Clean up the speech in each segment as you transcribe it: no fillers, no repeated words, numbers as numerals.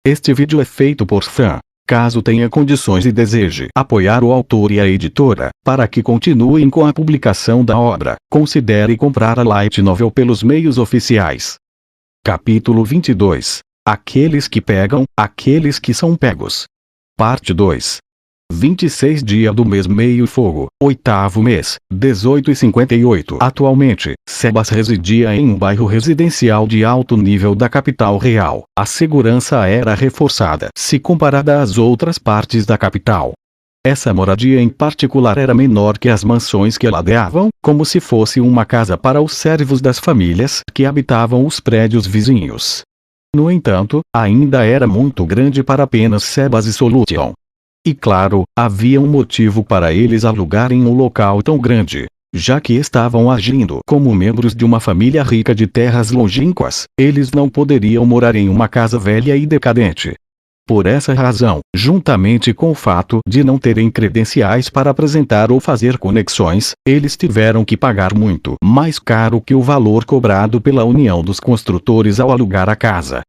Este vídeo é feito por fã. Caso tenha condições e deseje apoiar o autor e a editora, para que continuem com a publicação da obra, considere comprar a Light Novel pelos meios oficiais. Capítulo 22. Aqueles que pegam, aqueles que são pegos. Parte 2. 26 dia do mês meio fogo, 8º mês, 18:58. Atualmente, Sebas residia em um bairro residencial de alto nível da capital real. A segurança era reforçada se comparada às outras partes da capital. Essa moradia em particular era menor que as mansões que ladeavam, como se fosse uma casa para os servos das famílias que habitavam os prédios vizinhos. No entanto, ainda era muito grande para apenas Sebas e Solution. E claro, havia um motivo para eles alugarem um local tão grande. Já que estavam agindo como membros de uma família rica de terras longínquas, eles não poderiam morar em uma casa velha e decadente. Por essa razão, juntamente com o fato de não terem credenciais para apresentar ou fazer conexões, eles tiveram que pagar muito mais caro que o valor cobrado pela União dos Construtores ao alugar a casa.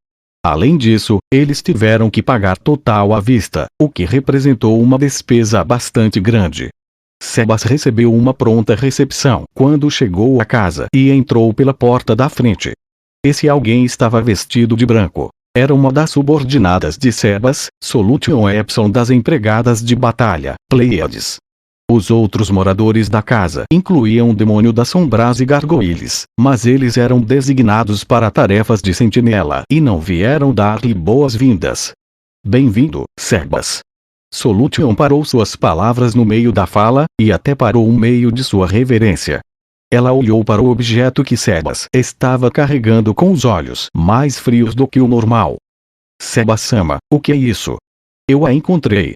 Além disso, eles tiveram que pagar total à vista, o que representou uma despesa bastante grande. Sebas recebeu uma pronta recepção quando chegou à casa e entrou pela porta da frente. Esse alguém estava vestido de branco. Era uma das subordinadas de Sebas, Solution Epson, das empregadas de batalha, Pleiades. Os outros moradores da casa incluíam o demônio das sombras e gargoyles, mas eles eram designados para tarefas de sentinela e não vieram dar-lhe boas-vindas. Bem-vindo, Sebas. Solution parou suas palavras no meio da fala, e até parou no meio de sua reverência. Ela olhou para o objeto que Sebas estava carregando com os olhos mais frios do que o normal. Sebas-sama, o que é isso? Eu a encontrei.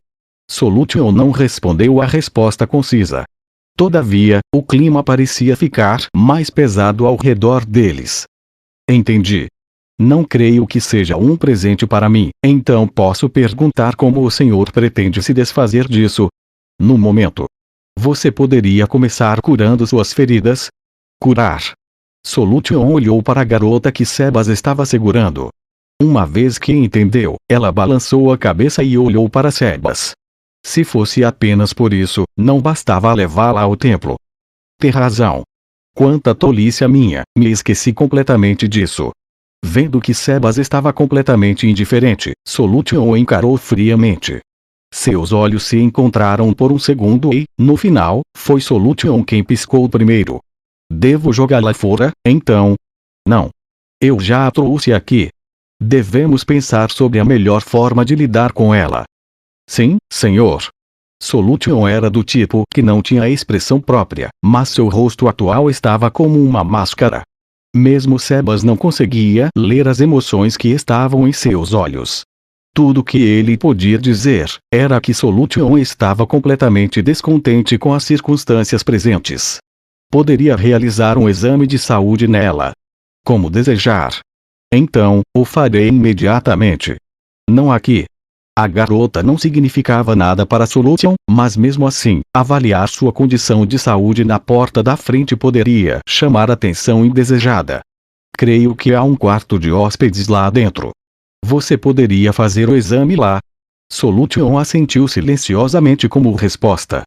Solution não respondeu a resposta concisa. Todavia, o clima parecia ficar mais pesado ao redor deles. Entendi. Não creio que seja um presente para mim, então posso perguntar como o senhor pretende se desfazer disso? No momento. Você poderia começar curando suas feridas? Curar. Solution olhou para a garota que Sebas estava segurando. Uma vez que entendeu, ela balançou a cabeça e olhou para Sebas. Se fosse apenas por isso, não bastava levá-la ao templo. Tem razão. Quanta tolice a minha, me esqueci completamente disso. Vendo que Sebas estava completamente indiferente, Solution o encarou friamente. Seus olhos se encontraram por um segundo e, no final, foi Solution quem piscou primeiro. Devo jogá-la fora, então? Não. Eu já a trouxe aqui. Devemos pensar sobre a melhor forma de lidar com ela. Sim, senhor. Solution era do tipo que não tinha expressão própria, mas seu rosto atual estava como uma máscara. Mesmo Sebas não conseguia ler as emoções que estavam em seus olhos. Tudo que ele podia dizer era que Solution estava completamente descontente com as circunstâncias presentes. Poderia realizar um exame de saúde nela. Como desejar. Então, o farei imediatamente. Não aqui. A garota não significava nada para Solution, mas mesmo assim, avaliar sua condição de saúde na porta da frente poderia chamar atenção indesejada. Creio que há um quarto de hóspedes lá dentro. Você poderia fazer o exame lá? Solution assentiu silenciosamente como resposta.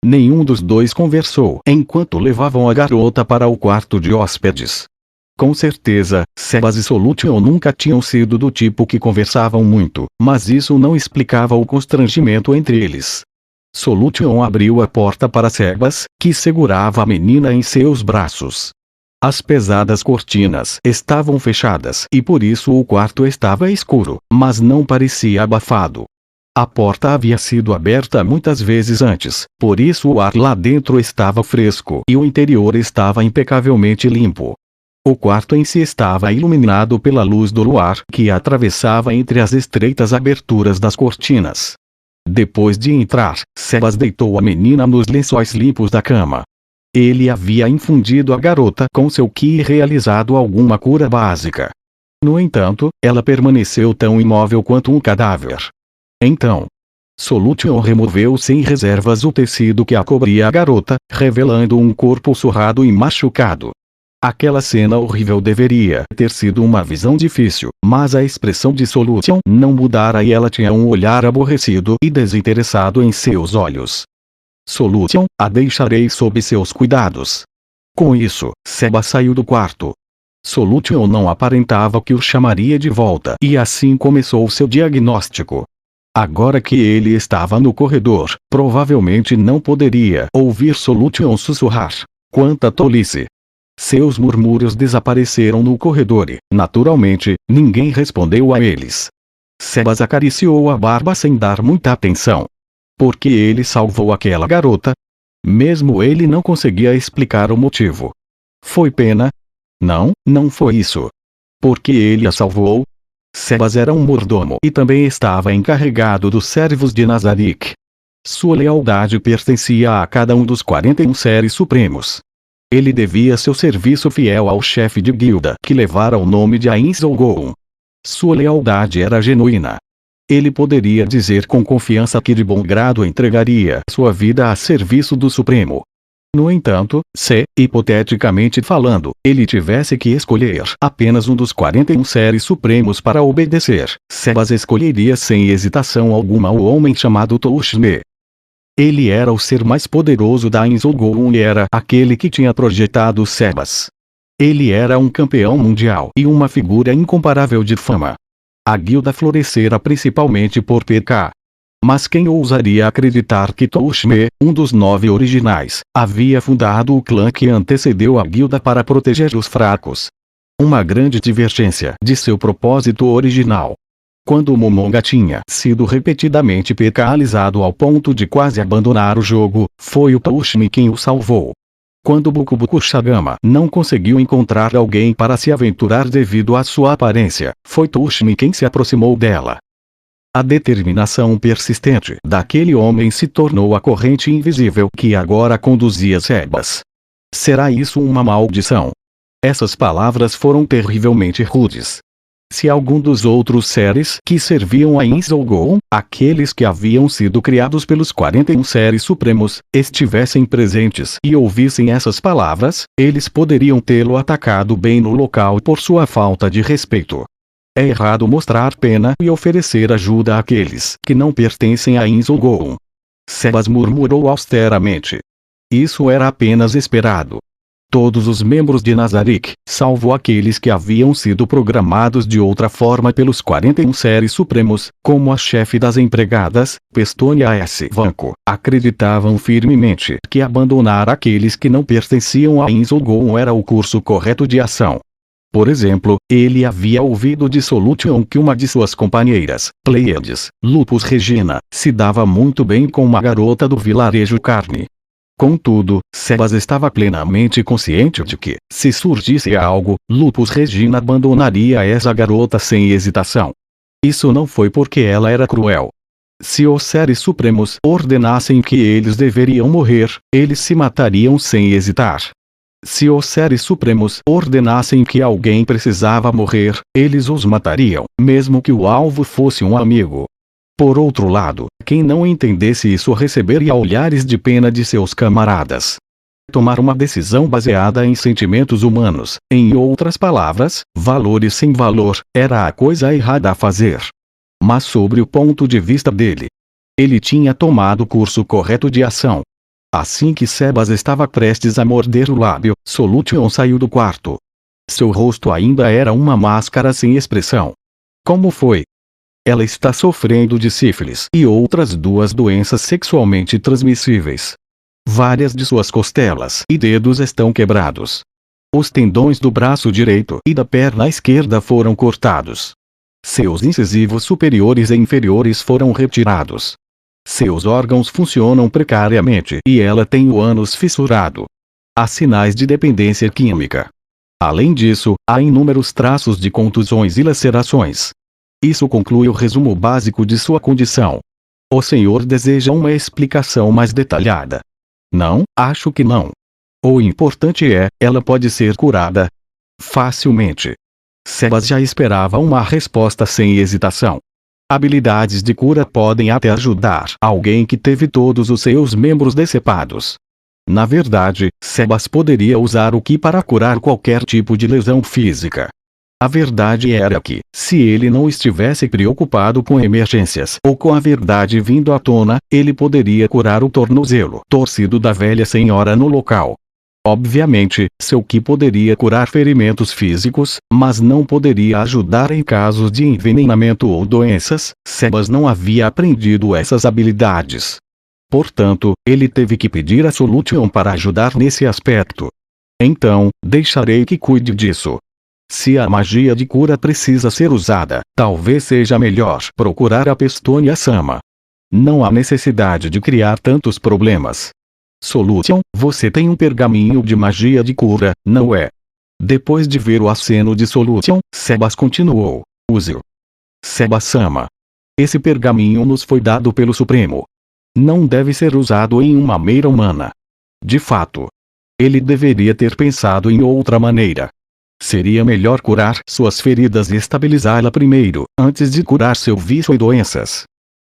Nenhum dos dois conversou enquanto levavam a garota para o quarto de hóspedes. Com certeza, Sebas e Solution nunca tinham sido do tipo que conversavam muito, mas isso não explicava o constrangimento entre eles. Solution abriu a porta para Sebas, que segurava a menina em seus braços. As pesadas cortinas estavam fechadas e por isso o quarto estava escuro, mas não parecia abafado. A porta havia sido aberta muitas vezes antes, por isso o ar lá dentro estava fresco e o interior estava impecavelmente limpo. O quarto em si estava iluminado pela luz do luar que atravessava entre as estreitas aberturas das cortinas. Depois de entrar, Sebas deitou a menina nos lençóis limpos da cama. Ele havia infundido a garota com seu ki e realizado alguma cura básica. No entanto, ela permaneceu tão imóvel quanto um cadáver. Então, Solution removeu sem reservas o tecido que a cobria a garota, revelando um corpo surrado e machucado. Aquela cena horrível deveria ter sido uma visão difícil, mas a expressão de Solution não mudara e ela tinha um olhar aborrecido e desinteressado em seus olhos. Solution, a deixarei sob seus cuidados. Com isso, Seba saiu do quarto. Solution não aparentava que o chamaria de volta e assim começou seu diagnóstico. Agora que ele estava no corredor, provavelmente não poderia ouvir Solution sussurrar. Quanta tolice! Seus murmúrios desapareceram no corredor e, naturalmente, ninguém respondeu a eles. Sebas acariciou a barba sem dar muita atenção. Por que ele salvou aquela garota? Mesmo ele não conseguia explicar o motivo. Foi pena? Não, não foi isso. Por que ele a salvou? Sebas era um mordomo e também estava encarregado dos servos de Nazarick. Sua lealdade pertencia a cada um dos 41 seres supremos. Ele devia seu serviço fiel ao chefe de guilda que levara o nome de Ain Zolgoon. Sua lealdade era genuína. Ele poderia dizer com confiança que de bom grado entregaria sua vida a serviço do Supremo. No entanto, se, hipoteticamente falando, ele tivesse que escolher apenas um dos 41 seres supremos para obedecer, Sebas escolheria sem hesitação alguma o homem chamado Touchme. Ele era o ser mais poderoso da Ain Zolgoon e era aquele que tinha projetado Sebas. Ele era um campeão mundial e uma figura incomparável de fama. A guilda florescera principalmente por PK. Mas quem ousaria acreditar que Touchme, um dos 9 originais, havia fundado o clã que antecedeu a guilda para proteger os fracos? Uma grande divergência de seu propósito original. Quando Momonga tinha sido repetidamente PKalizado ao ponto de quase abandonar o jogo, foi o Touchme quem o salvou. Quando Bukubuku Shagama não conseguiu encontrar alguém para se aventurar devido à sua aparência, foi Touchme quem se aproximou dela. A determinação persistente daquele homem se tornou a corrente invisível que agora conduzia Sebas. Será isso uma maldição? Essas palavras foram terrivelmente rudes. Se algum dos outros seres que serviam a Ain Zolgoon, aqueles que haviam sido criados pelos 41 seres supremos, estivessem presentes e ouvissem essas palavras, eles poderiam tê-lo atacado bem no local por sua falta de respeito. É errado mostrar pena e oferecer ajuda àqueles que não pertencem a Ain Zolgoon. Sebas murmurou austeramente. Isso era apenas esperado. Todos os membros de Nazarick, salvo aqueles que haviam sido programados de outra forma pelos 41 seres supremos, como a chefe das empregadas, Pestonia S. Vanko, acreditavam firmemente que abandonar aqueles que não pertenciam a Ain Zolgoon era o curso correto de ação. Por exemplo, ele havia ouvido de Solution que uma de suas companheiras, Pleiades, Lupus Regina, se dava muito bem com uma garota do vilarejo Carne. Contudo, Sebas estava plenamente consciente de que, se surgisse algo, Lupus Regina abandonaria essa garota sem hesitação. Isso não foi porque ela era cruel. Se os seres supremos ordenassem que eles deveriam morrer, eles se matariam sem hesitar. Se os seres supremos ordenassem que alguém precisava morrer, eles os matariam, mesmo que o alvo fosse um amigo. Por outro lado, quem não entendesse isso receberia olhares de pena de seus camaradas. Tomar uma decisão baseada em sentimentos humanos, em outras palavras, valores sem valor, era a coisa errada a fazer. Mas sobre o ponto de vista dele, ele tinha tomado o curso correto de ação. Assim que Sebas estava prestes a morder o lábio, Solution saiu do quarto. Seu rosto ainda era uma máscara sem expressão. Como foi? Ela está sofrendo de sífilis e outras 2 doenças sexualmente transmissíveis. Várias de suas costelas e dedos estão quebrados. Os tendões do braço direito e da perna esquerda foram cortados. Seus incisivos superiores e inferiores foram retirados. Seus órgãos funcionam precariamente e ela tem o ânus fissurado. Há sinais de dependência química. Além disso, há inúmeros traços de contusões e lacerações. Isso conclui o resumo básico de sua condição. O senhor deseja uma explicação mais detalhada? Não, acho que não. O importante é, ela pode ser curada facilmente. Sebas já esperava uma resposta sem hesitação. Habilidades de cura podem até ajudar alguém que teve todos os seus membros decepados. Na verdade, Sebas poderia usar o Ki para curar qualquer tipo de lesão física. A verdade era que, se ele não estivesse preocupado com emergências ou com a verdade vindo à tona, ele poderia curar o tornozelo torcido da velha senhora no local. Obviamente, seu Ki poderia curar ferimentos físicos, mas não poderia ajudar em casos de envenenamento ou doenças. Sebas não havia aprendido essas habilidades. Portanto, ele teve que pedir a Solution para ajudar nesse aspecto. Então, deixarei que cuide disso. Se a magia de cura precisa ser usada, talvez seja melhor procurar a Pestonia-sama. Não há necessidade de criar tantos problemas. Solution, você tem um pergaminho de magia de cura, não é? Depois de ver o aceno de Solution, Sebas continuou. Use-o. Sebas-sama. Esse pergaminho nos foi dado pelo Supremo. Não deve ser usado em uma meira humana. De fato, ele deveria ter pensado em outra maneira. Seria melhor curar suas feridas e estabilizá-la primeiro, antes de curar seu vício e doenças.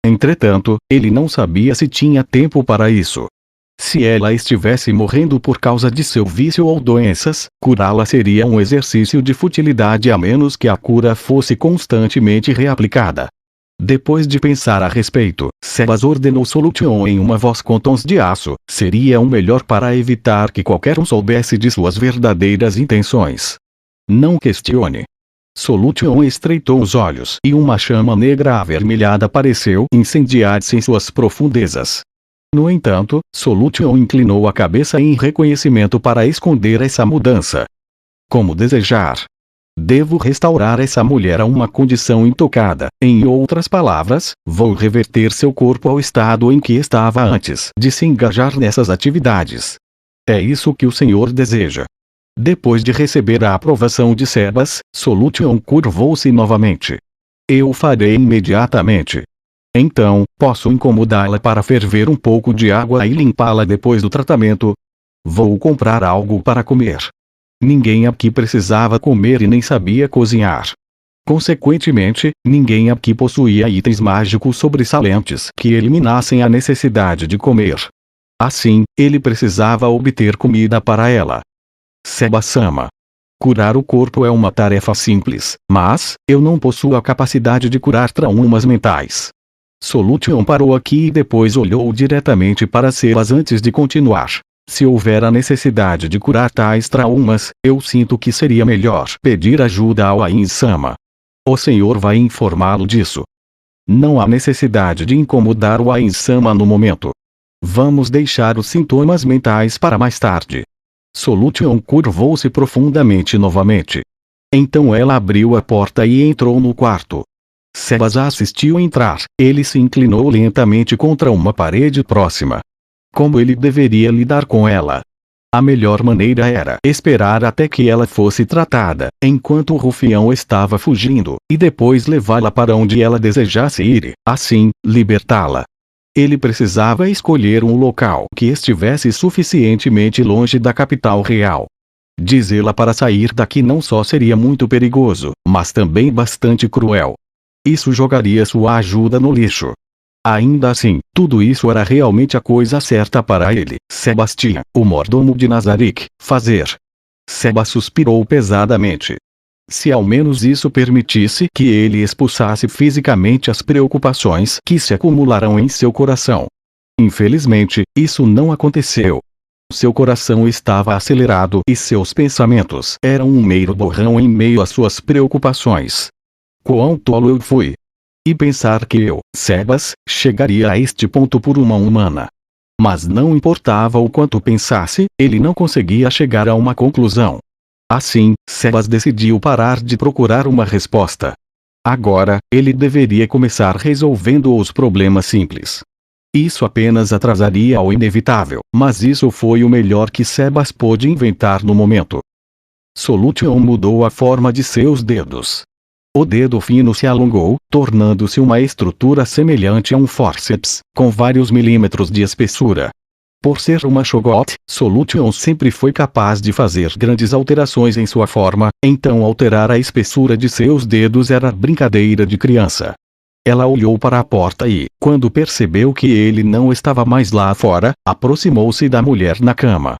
Entretanto, ele não sabia se tinha tempo para isso. Se ela estivesse morrendo por causa de seu vício ou doenças, curá-la seria um exercício de futilidade a menos que a cura fosse constantemente reaplicada. Depois de pensar a respeito, Sebas ordenou Solution em uma voz com tons de aço: seria o melhor para evitar que qualquer um soubesse de suas verdadeiras intenções. Não questione. Solution estreitou os olhos e uma chama negra avermelhada pareceu incendiar-se em suas profundezas. No entanto, Solution inclinou a cabeça em reconhecimento para esconder essa mudança. Como desejar. Devo restaurar essa mulher a uma condição intocada. Em outras palavras, vou reverter seu corpo ao estado em que estava antes de se engajar nessas atividades. É isso que o Senhor deseja. Depois de receber a aprovação de Sebas, Solution curvou-se novamente. Eu farei imediatamente. Então, posso incomodá-la para ferver um pouco de água e limpá-la depois do tratamento? Vou comprar algo para comer. Ninguém aqui precisava comer e nem sabia cozinhar. Consequentemente, ninguém aqui possuía itens mágicos sobressalentes que eliminassem a necessidade de comer. Assim, ele precisava obter comida para ela. Sebas-sama. Curar o corpo é uma tarefa simples, mas eu não possuo a capacidade de curar traumas mentais. Solution parou aqui e depois olhou diretamente para Sebas antes de continuar. Se houver a necessidade de curar tais traumas, eu sinto que seria melhor pedir ajuda ao Ain-sama. O senhor vai informá-lo disso. Não há necessidade de incomodar o Ain-sama no momento. Vamos deixar os sintomas mentais para mais tarde. Solution curvou-se profundamente novamente. Então ela abriu a porta e entrou no quarto. Sebas a assistiu entrar. Ele se inclinou lentamente contra uma parede próxima. Como ele deveria lidar com ela? A melhor maneira era esperar até que ela fosse tratada, enquanto o rufião estava fugindo, e depois levá-la para onde ela desejasse ir, assim, libertá-la. Ele precisava escolher um local que estivesse suficientemente longe da capital real. Dizê-la para sair daqui não só seria muito perigoso, mas também bastante cruel. Isso jogaria sua ajuda no lixo. Ainda assim, tudo isso era realmente a coisa certa para ele, Sebastian, o mordomo de Nazarick, fazer. Sebas suspirou pesadamente. Se ao menos isso permitisse que ele expulsasse fisicamente as preocupações que se acumularam em seu coração. Infelizmente, isso não aconteceu. Seu coração estava acelerado e seus pensamentos eram um mero borrão em meio às suas preocupações. Quão tolo eu fui! E pensar que eu, Sebas, chegaria a este ponto por uma humana. Mas não importava o quanto pensasse, ele não conseguia chegar a uma conclusão. Assim, Sebas decidiu parar de procurar uma resposta. Agora, ele deveria começar resolvendo os problemas simples. Isso apenas atrasaria o inevitável, mas isso foi o melhor que Sebas pôde inventar no momento. Solution mudou a forma de seus dedos. O dedo fino se alongou, tornando-se uma estrutura semelhante a um fórceps, com vários milímetros de espessura. Por ser uma Shogot, Solution sempre foi capaz de fazer grandes alterações em sua forma, então alterar a espessura de seus dedos era brincadeira de criança. Ela olhou para a porta e, quando percebeu que ele não estava mais lá fora, aproximou-se da mulher na cama.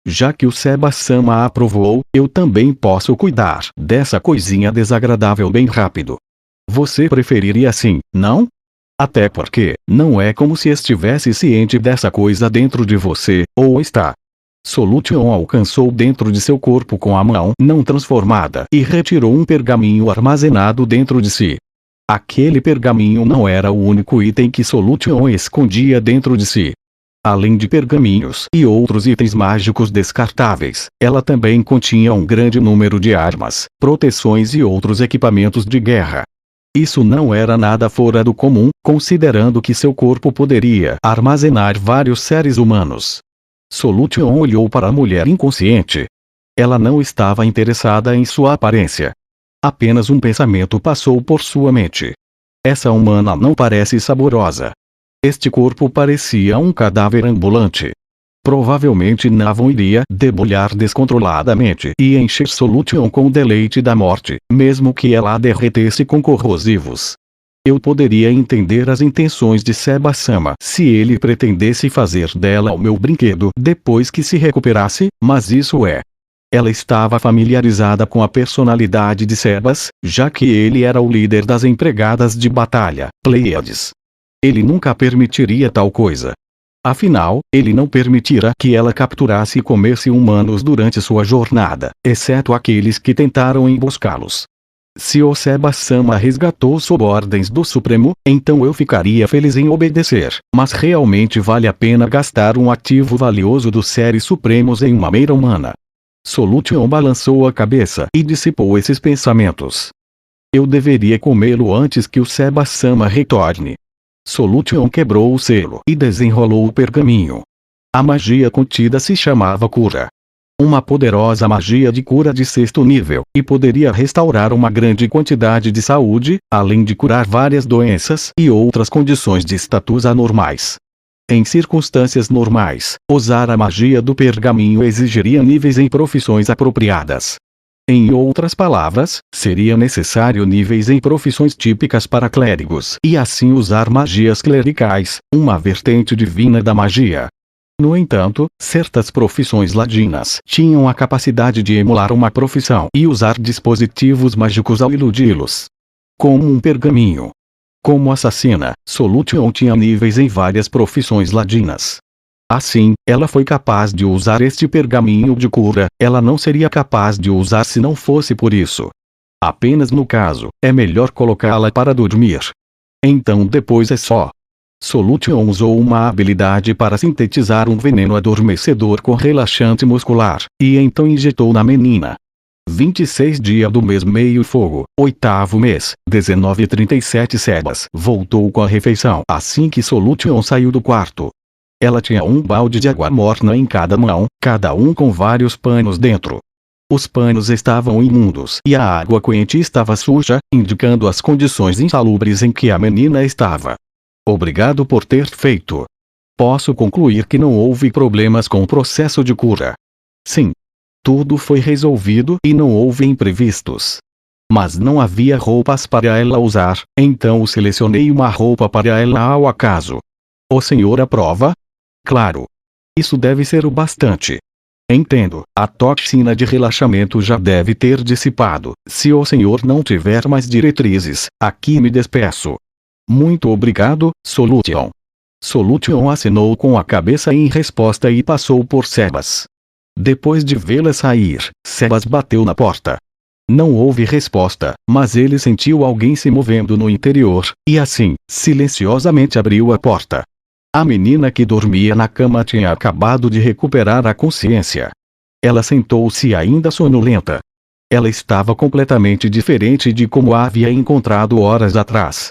Já que o Seba-sama a aprovou, eu também posso cuidar dessa coisinha desagradável bem rápido. Você preferiria assim, não? Até porque, não é como se estivesse ciente dessa coisa dentro de você, ou está? Solution alcançou dentro de seu corpo com a mão não transformada e retirou um pergaminho armazenado dentro de si. Aquele pergaminho não era o único item que Solution escondia dentro de si. Além de pergaminhos e outros itens mágicos descartáveis, ela também continha um grande número de armas, proteções e outros equipamentos de guerra. Isso não era nada fora do comum, considerando que seu corpo poderia armazenar vários seres humanos. Solution olhou para a mulher inconsciente. Ela não estava interessada em sua aparência. Apenas um pensamento passou por sua mente. Essa humana não parece saborosa. Este corpo parecia um cadáver ambulante. Provavelmente Navon iria debulhar descontroladamente e encher Solution com o deleite da morte, mesmo que ela a derretesse com corrosivos. Eu poderia entender as intenções de Seba-sama se ele pretendesse fazer dela o meu brinquedo depois que se recuperasse, mas isso é. Ela estava familiarizada com a personalidade de Sebas, já que ele era o líder das empregadas de batalha, Pleiades. Ele nunca permitiria tal coisa. Afinal, ele não permitira que ela capturasse e comesse humanos durante sua jornada, exceto aqueles que tentaram emboscá-los. Se o Seba-sama resgatou sob ordens do Supremo, então eu ficaria feliz em obedecer, mas realmente vale a pena gastar um ativo valioso dos seres supremos em uma meira humana. Solution balançou a cabeça e dissipou esses pensamentos. Eu deveria comê-lo antes que o Seba-sama retorne. Solution quebrou o selo e desenrolou o pergaminho. A magia contida se chamava cura. Uma poderosa magia de cura de 6º nível, e poderia restaurar uma grande quantidade de saúde, além de curar várias doenças e outras condições de status anormais. Em circunstâncias normais, usar a magia do pergaminho exigiria níveis em profissões apropriadas. Em outras palavras, seria necessário níveis em profissões típicas para clérigos e assim usar magias clericais, uma vertente divina da magia. No entanto, certas profissões ladinas tinham a capacidade de emular uma profissão e usar dispositivos mágicos ao iludi-los. Como um pergaminho. Como assassina, Solution tinha níveis em várias profissões ladinas. Assim, ela foi capaz de usar este pergaminho de cura, ela não seria capaz de usar se não fosse por isso. Apenas no caso, é melhor colocá-la para dormir. Então depois é só. Solution usou uma habilidade para sintetizar um veneno adormecedor com relaxante muscular, e então injetou na menina. 26 dia do mês meio fogo, 8º mês, 19:37 Sebas voltou com a refeição assim que Solution saiu do quarto. Ela tinha um balde de água morna em cada mão, cada um com vários panos dentro. Os panos estavam imundos e a água quente estava suja, indicando as condições insalubres em que a menina estava. Obrigado por ter feito. Posso concluir que não houve problemas com o processo de cura. Sim. Tudo foi resolvido e não houve imprevistos. Mas não havia roupas para ela usar, então selecionei uma roupa para ela ao acaso. O senhor aprova? Claro. Isso deve ser o bastante. Entendo, a toxina de relaxamento já deve ter dissipado. Se o senhor não tiver mais diretrizes, aqui me despeço. Muito obrigado, Solution. Solution assinou com a cabeça em resposta e passou por Sebas. Depois de vê-la sair, Sebas bateu na porta. Não houve resposta, mas ele sentiu alguém se movendo no interior, e assim, silenciosamente abriu a porta. A menina que dormia na cama tinha acabado de recuperar a consciência. Ela sentou-se ainda sonolenta. Ela estava completamente diferente de como a havia encontrado horas atrás.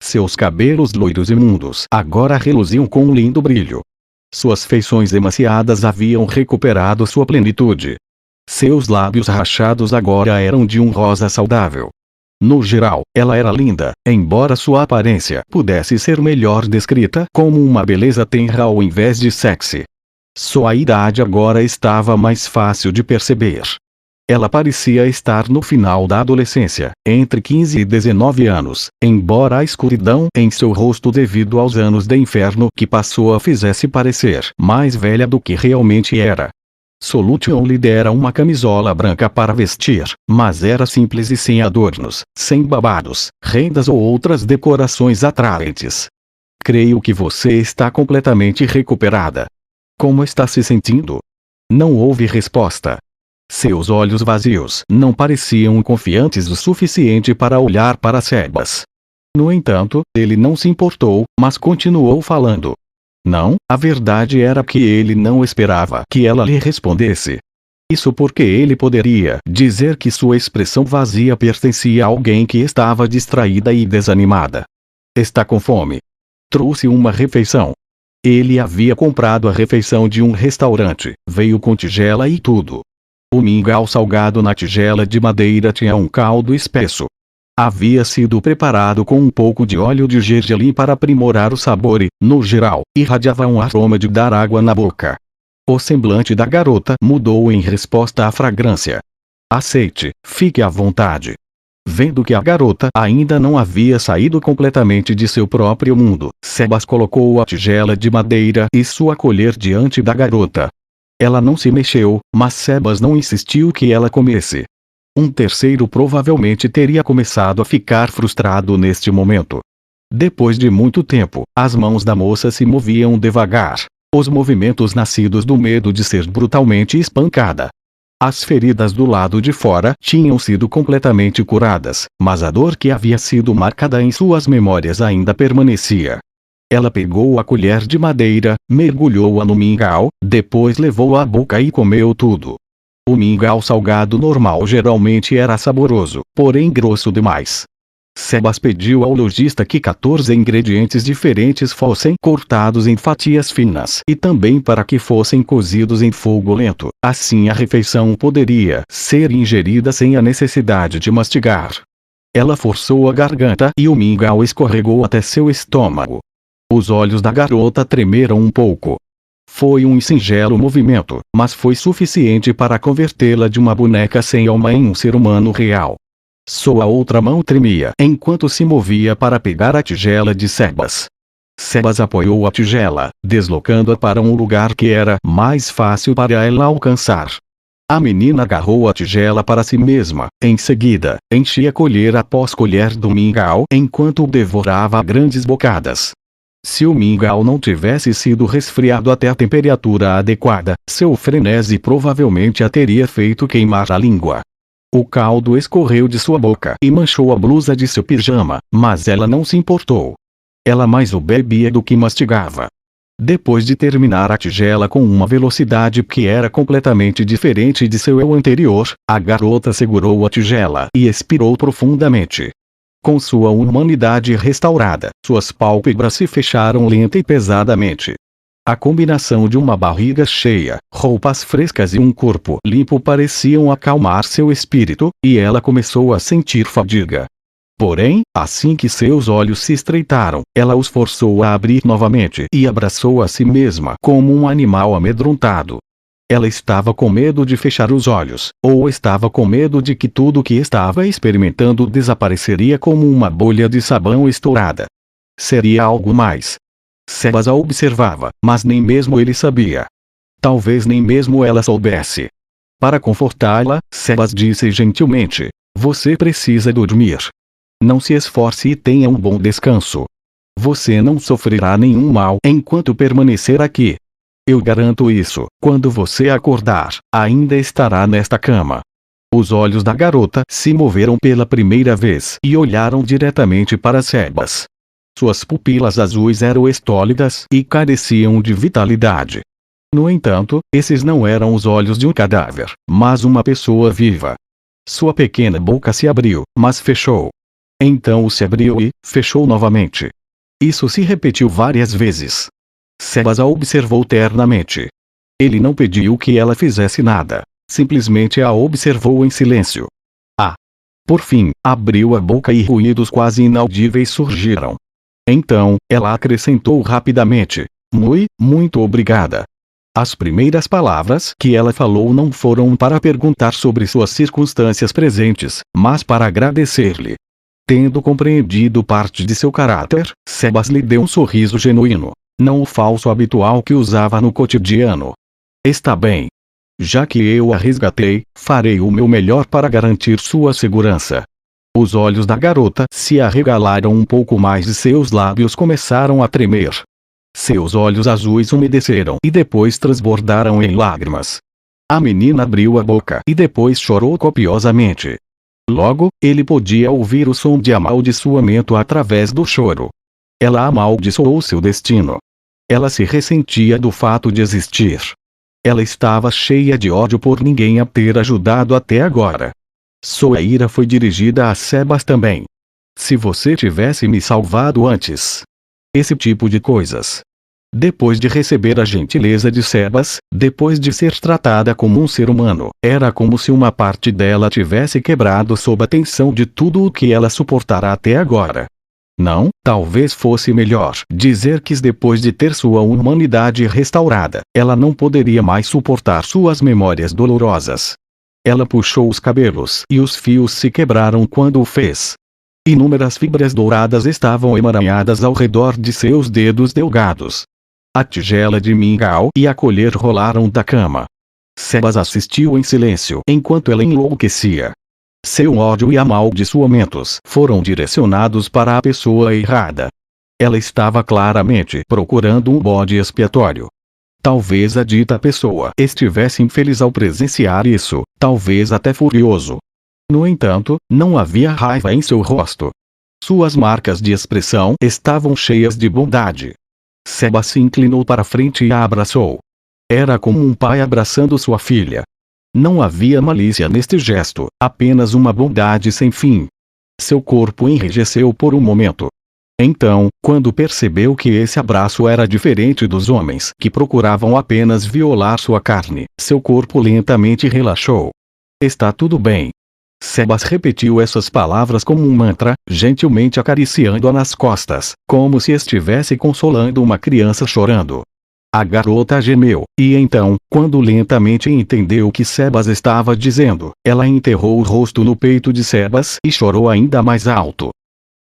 Seus cabelos loiros imundos agora reluziam com um lindo brilho. Suas feições emaciadas haviam recuperado sua plenitude. Seus lábios rachados agora eram de um rosa saudável. No geral, ela era linda, embora sua aparência pudesse ser melhor descrita como uma beleza tenra ao invés de sexy. Sua idade agora estava mais fácil de perceber. Ela parecia estar no final da adolescência, entre 15 e 19 anos, embora a escuridão em seu rosto devido aos anos de inferno que passou a fizesse parecer mais velha do que realmente era. Solution lhe dera uma camisola branca para vestir, mas era simples e sem adornos, sem babados, rendas ou outras decorações atraentes. Creio que você está completamente recuperada. Como está se sentindo? Não houve resposta. Seus olhos vazios não pareciam confiantes o suficiente para olhar para Sebas. No entanto, ele não se importou, mas continuou falando. Não, a verdade era que ele não esperava que ela lhe respondesse. Isso porque ele poderia dizer que sua expressão vazia pertencia a alguém que estava distraída e desanimada. Está com fome? Trouxe uma refeição. Ele havia comprado a refeição de um restaurante, veio com tigela e tudo. O mingau salgado na tigela de madeira tinha um caldo espesso. Havia sido preparado com um pouco de óleo de gergelim para aprimorar o sabor e, no geral, irradiava um aroma de dar água na boca. O semblante da garota mudou em resposta à fragrância. Aceite, fique à vontade. Vendo que a garota ainda não havia saído completamente de seu próprio mundo, Sebas colocou a tigela de madeira e sua colher diante da garota. Ela não se mexeu, mas Sebas não insistiu que ela comesse. Um terceiro provavelmente teria começado a ficar frustrado neste momento. Depois de muito tempo, as mãos da moça se moviam devagar. Os movimentos nascidos do medo de ser brutalmente espancada. As feridas do lado de fora tinham sido completamente curadas, mas a dor que havia sido marcada em suas memórias ainda permanecia. Ela pegou a colher de madeira, mergulhou-a no mingau, depois levou-a à boca e comeu tudo. O mingau salgado normal geralmente era saboroso, porém grosso demais. Sebas pediu ao lojista que 14 ingredientes diferentes fossem cortados em fatias finas e também para que fossem cozidos em fogo lento, assim a refeição poderia ser ingerida sem a necessidade de mastigar. Ela forçou a garganta e o mingau escorregou até seu estômago. Os olhos da garota tremeram um pouco. Foi um singelo movimento, mas foi suficiente para convertê-la de uma boneca sem alma em um ser humano real. Sua outra mão tremia enquanto se movia para pegar a tigela de Sebas. Sebas apoiou a tigela, deslocando-a para um lugar que era mais fácil para ela alcançar. A menina agarrou a tigela para si mesma, em seguida, enchia colher após colher do mingau enquanto o devorava a grandes bocadas. Se o mingau não tivesse sido resfriado até a temperatura adequada, seu frenesi provavelmente a teria feito queimar a língua. O caldo escorreu de sua boca e manchou a blusa de seu pijama, mas ela não se importou. Ela mais o bebia do que mastigava. Depois de terminar a tigela com uma velocidade que era completamente diferente de seu eu anterior, a garota segurou a tigela e expirou profundamente. Com sua humanidade restaurada, suas pálpebras se fecharam lenta e pesadamente. A combinação de uma barriga cheia, roupas frescas e um corpo limpo pareciam acalmar seu espírito, e ela começou a sentir fadiga. Porém, assim que seus olhos se estreitaram, ela os forçou a abrir novamente e abraçou a si mesma como um animal amedrontado. Ela estava com medo de fechar os olhos, ou estava com medo de que tudo o que estava experimentando desapareceria como uma bolha de sabão estourada. Seria algo mais. Sebas a observava, mas nem mesmo ele sabia. Talvez nem mesmo ela soubesse. Para confortá-la, Sebas disse gentilmente: "Você precisa dormir. Não se esforce e tenha um bom descanso. Você não sofrerá nenhum mal enquanto permanecer aqui. Eu garanto isso, quando você acordar, ainda estará nesta cama." Os olhos da garota se moveram pela primeira vez e olharam diretamente para Sebas. Suas pupilas azuis eram estólidas e careciam de vitalidade. No entanto, esses não eram os olhos de um cadáver, mas uma pessoa viva. Sua pequena boca se abriu, mas fechou. Então se abriu e fechou novamente. Isso se repetiu várias vezes. Sebas a observou ternamente. Ele não pediu que ela fizesse nada, simplesmente a observou em silêncio. Por fim, abriu a boca e ruídos quase inaudíveis surgiram. Então, ela acrescentou rapidamente: muito obrigada." As primeiras palavras que ela falou não foram para perguntar sobre suas circunstâncias presentes, mas para agradecer-lhe. Tendo compreendido parte de seu caráter, Sebas lhe deu um sorriso genuíno, não o falso habitual que usava no cotidiano. Está bem. Já que eu a resgatei, farei o meu melhor para garantir sua segurança. Os olhos da garota se arregalaram um pouco mais e seus lábios começaram a tremer. Seus olhos azuis umedeceram e depois transbordaram em lágrimas. A menina abriu a boca e depois chorou copiosamente. Logo, ele podia ouvir o som de amaldiçoamento através do choro. Ela amaldiçoou seu destino. Ela se ressentia do fato de existir. Ela estava cheia de ódio por ninguém a ter ajudado até agora. Sua ira foi dirigida a Sebas também. Se você tivesse me salvado antes. Esse tipo de coisas. Depois de receber a gentileza de Sebas, depois de ser tratada como um ser humano, era como se uma parte dela tivesse quebrado sob a tensão de tudo o que ela suportara até agora. Não, talvez fosse melhor dizer que depois de ter sua humanidade restaurada, ela não poderia mais suportar suas memórias dolorosas. Ela puxou os cabelos e os fios se quebraram quando o fez. Inúmeras fibras douradas estavam emaranhadas ao redor de seus dedos delgados. A tigela de mingau e a colher rolaram da cama. Sebas assistiu em silêncio enquanto ela enlouquecia. Seu ódio e amaldiçoamentos foram direcionados para a pessoa errada. Ela estava claramente procurando um bode expiatório. Talvez a dita pessoa estivesse infeliz ao presenciar isso, talvez até furioso. No entanto, não havia raiva em seu rosto. Suas marcas de expressão estavam cheias de bondade. Sebas se inclinou para frente e a abraçou. Era como um pai abraçando sua filha. Não havia malícia neste gesto, apenas uma bondade sem fim. Seu corpo enrijeceu por um momento. Então, quando percebeu que esse abraço era diferente dos homens que procuravam apenas violar sua carne, seu corpo lentamente relaxou. Está tudo bem. Sebas repetiu essas palavras como um mantra, gentilmente acariciando-a nas costas, como se estivesse consolando uma criança chorando. A garota gemeu, e então, quando lentamente entendeu o que Sebas estava dizendo, ela enterrou o rosto no peito de Sebas e chorou ainda mais alto.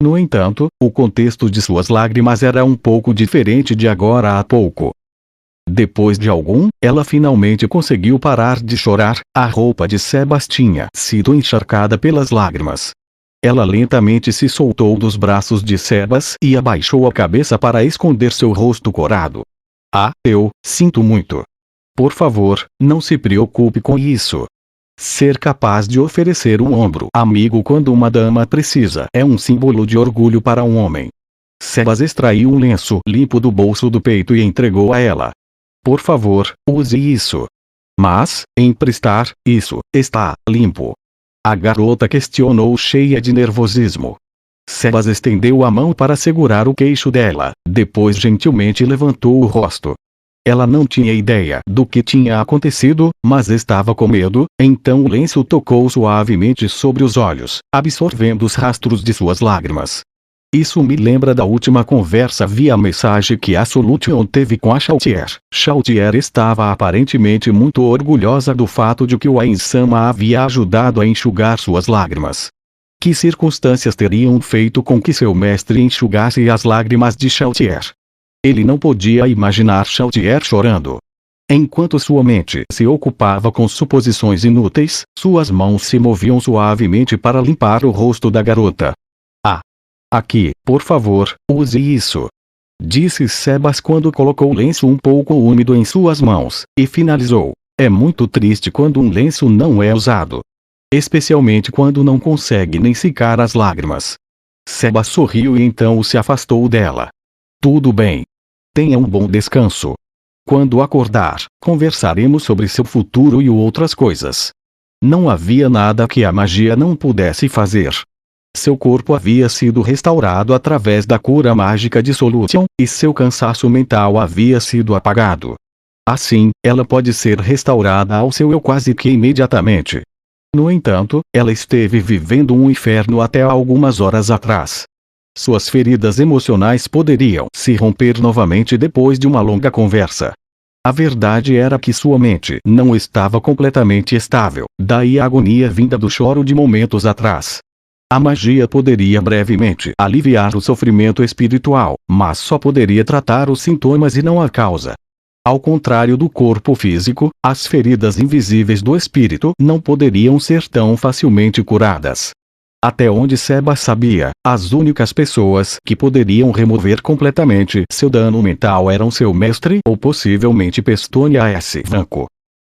No entanto, o contexto de suas lágrimas era um pouco diferente de agora a pouco. Depois de ela finalmente conseguiu parar de chorar. A roupa de Sebas tinha sido encharcada pelas lágrimas. Ela lentamente se soltou dos braços de Sebas e abaixou a cabeça para esconder seu rosto corado. Eu sinto muito. Por favor, não se preocupe com isso. Ser capaz de oferecer um ombro amigo quando uma dama precisa é um símbolo de orgulho para um homem. Sebas extraiu um lenço limpo do bolso do peito e entregou a ela. Por favor, use isso. Mas, emprestar, isso, está limpo. A garota questionou cheia de nervosismo. Sebas estendeu a mão para segurar o queixo dela, depois gentilmente levantou o rosto. Ela não tinha ideia do que tinha acontecido, mas estava com medo, então o lenço tocou suavemente sobre os olhos, absorvendo os rastros de suas lágrimas. Isso me lembra da última conversa via mensagem que a Solution teve com a Chautier. Chautier estava aparentemente muito orgulhosa do fato de que o Ain-sama a havia ajudado a enxugar suas lágrimas. Que circunstâncias teriam feito com que seu mestre enxugasse as lágrimas de Chautier? Ele não podia imaginar Chautier chorando. Enquanto sua mente se ocupava com suposições inúteis, suas mãos se moviam suavemente para limpar o rosto da garota. Aqui, por favor, use isso. Disse Sebas quando colocou o lenço um pouco úmido em suas mãos, e finalizou. É muito triste quando um lenço não é usado. Especialmente quando não consegue nem secar as lágrimas. Sebas sorriu e então se afastou dela. Tudo bem. Tenha um bom descanso. Quando acordar, conversaremos sobre seu futuro e outras coisas. Não havia nada que a magia não pudesse fazer. Seu corpo havia sido restaurado através da cura mágica de Solution, e seu cansaço mental havia sido apagado. Assim, ela pode ser restaurada ao seu eu quase que imediatamente. No entanto, ela esteve vivendo um inferno até algumas horas atrás. Suas feridas emocionais poderiam se romper novamente depois de uma longa conversa. A verdade era que sua mente não estava completamente estável, daí a agonia vinda do choro de momentos atrás. A magia poderia brevemente aliviar o sofrimento espiritual, mas só poderia tratar os sintomas e não a causa. Ao contrário do corpo físico, as feridas invisíveis do espírito não poderiam ser tão facilmente curadas. Até onde Sebas sabia, as únicas pessoas que poderiam remover completamente seu dano mental eram seu mestre ou possivelmente Pestonia S. Vanco.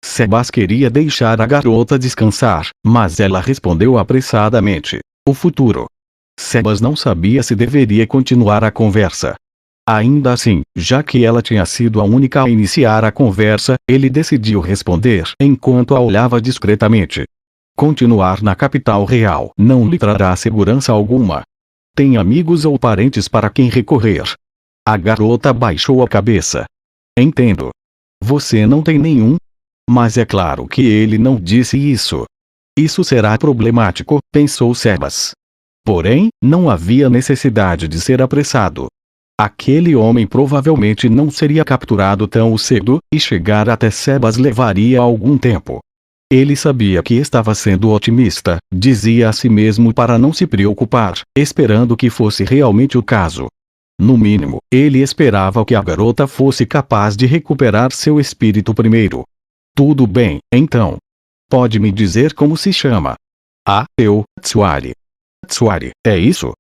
Sebas queria deixar a garota descansar, mas ela respondeu apressadamente: o futuro. Sebas não sabia se deveria continuar a conversa. Ainda assim, já que ela tinha sido a única a iniciar a conversa, ele decidiu responder enquanto a olhava discretamente. Continuar na capital real não lhe trará segurança alguma. Tem amigos ou parentes para quem recorrer? A garota baixou a cabeça. Entendo. Você não tem nenhum? Mas é claro que ele não disse isso. Isso será problemático, pensou Sebas. Porém, não havia necessidade de ser apressado. Aquele homem provavelmente não seria capturado tão cedo, e chegar até Sebas levaria algum tempo. Ele sabia que estava sendo otimista, dizia a si mesmo para não se preocupar, esperando que fosse realmente o caso. No mínimo, ele esperava que a garota fosse capaz de recuperar seu espírito primeiro. Tudo bem, então. Pode me dizer como se chama? Tsuari. Tsuari, é isso?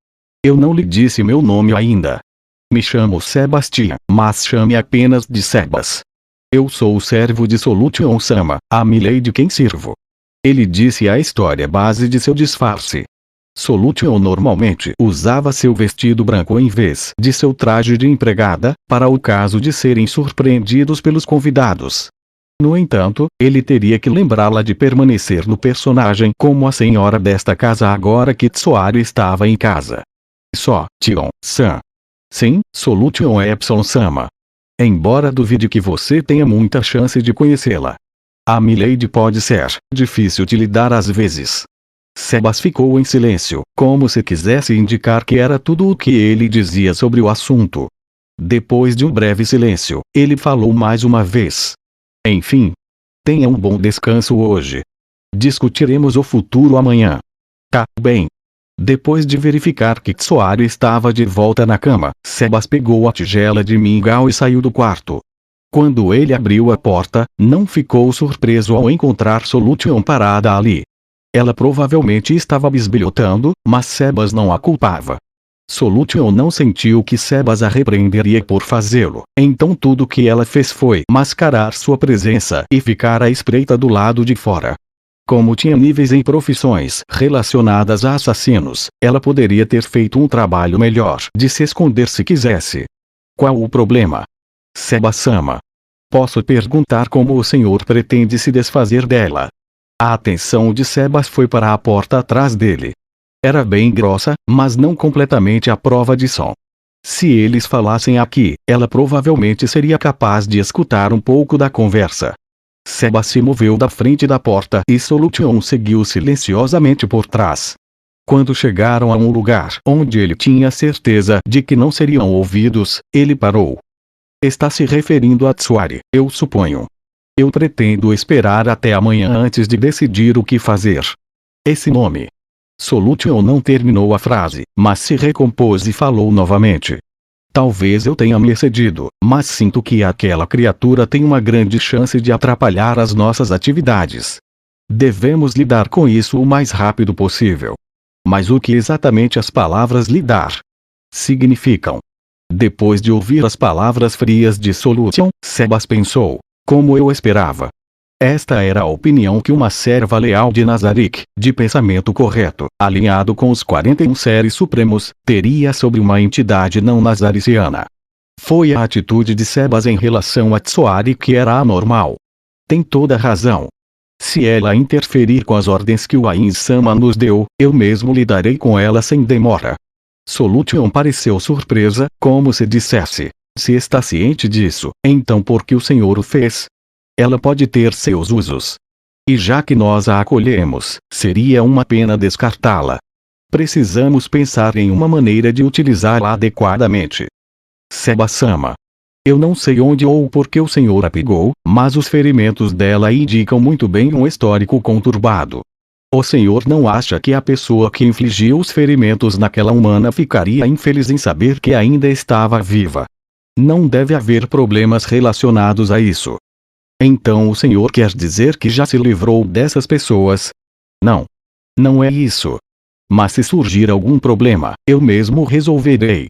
Eu não lhe disse meu nome ainda. Me chamo Sebastian, mas chame apenas de Sebas. Eu sou o servo de Solution-sama, a milady quem sirvo. Ele disse a história base de seu disfarce. Solution normalmente usava seu vestido branco em vez de seu traje de empregada, para o caso de serem surpreendidos pelos convidados. No entanto, ele teria que lembrá-la de permanecer no personagem como a senhora desta casa agora que Tsuari estava em casa. Tion-san. Sim, Solution Epsilon-sama. Embora duvide que você tenha muita chance de conhecê-la. A milady pode ser difícil de lidar às vezes. Sebas ficou em silêncio, como se quisesse indicar que era tudo o que ele dizia sobre o assunto. Depois de um breve silêncio, ele falou mais uma vez. Enfim. Tenha um bom descanso hoje. Discutiremos o futuro amanhã. Tá bem. Depois de verificar que Tsuari estava de volta na cama, Sebas pegou a tigela de mingau e saiu do quarto. Quando ele abriu a porta, não ficou surpreso ao encontrar Solution parada ali. Ela provavelmente estava bisbilhotando, mas Sebas não a culpava. Solution não sentiu que Sebas a repreenderia por fazê-lo, então tudo o que ela fez foi mascarar sua presença e ficar à espreita do lado de fora. Como tinha níveis em profissões relacionadas a assassinos, ela poderia ter feito um trabalho melhor de se esconder se quisesse. Qual o problema? Sebas-sama. Posso perguntar como o senhor pretende se desfazer dela? A atenção de Sebas foi para a porta atrás dele. Era bem grossa, mas não completamente à prova de som. Se eles falassem aqui, ela provavelmente seria capaz de escutar um pouco da conversa. Sebas se moveu da frente da porta e Solution seguiu silenciosamente por trás. Quando chegaram a um lugar onde ele tinha certeza de que não seriam ouvidos, ele parou. Está se referindo a Tsuari, eu suponho. Eu pretendo esperar até amanhã antes de decidir o que fazer. Esse nome. Solution não terminou a frase, mas se recompôs e falou novamente. Talvez eu tenha me excedido, mas sinto que aquela criatura tem uma grande chance de atrapalhar as nossas atividades. Devemos lidar com isso o mais rápido possível. Mas o que exatamente as palavras lidar significam? Depois de ouvir as palavras frias de Solution, Sebas pensou, como eu esperava. Esta era a opinião que uma serva leal de Nazarick, de pensamento correto, alinhado com os 41 seres supremos, teria sobre uma entidade não nazariciana. Foi a atitude de Sebas em relação a Tsuari que era anormal. Tem toda razão. Se ela interferir com as ordens que o Ain-sama nos deu, eu mesmo lidarei com ela sem demora. Solution pareceu surpresa, como se dissesse, se está ciente disso, então por que o senhor o fez? Ela pode ter seus usos. E já que nós a acolhemos, seria uma pena descartá-la. Precisamos pensar em uma maneira de utilizá-la adequadamente. Sebas-sama. Eu não sei onde ou por que o senhor a pegou, mas os ferimentos dela indicam muito bem um histórico conturbado. O senhor não acha que a pessoa que infligiu os ferimentos naquela humana ficaria infeliz em saber que ainda estava viva? Não deve haver problemas relacionados a isso. Então o senhor quer dizer que já se livrou dessas pessoas? Não. Não é isso. Mas se surgir algum problema, eu mesmo resolverei.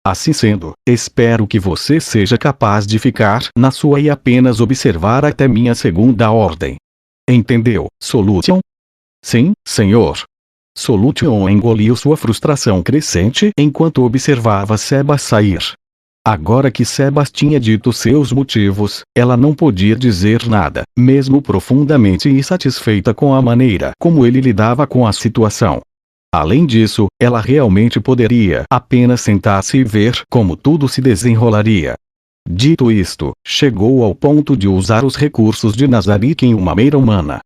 Assim sendo, espero que você seja capaz de ficar na sua e apenas observar até minha segunda ordem. Entendeu, Solution? Sim, senhor. Solution engoliu sua frustração crescente enquanto observava Sebas sair. Agora que Sebas tinha dito seus motivos, ela não podia dizer nada, mesmo profundamente insatisfeita com a maneira como ele lidava com a situação. Além disso, ela realmente poderia apenas sentar-se e ver como tudo se desenrolaria. Dito isto, chegou ao ponto de usar os recursos de Nazarick em uma meira humana.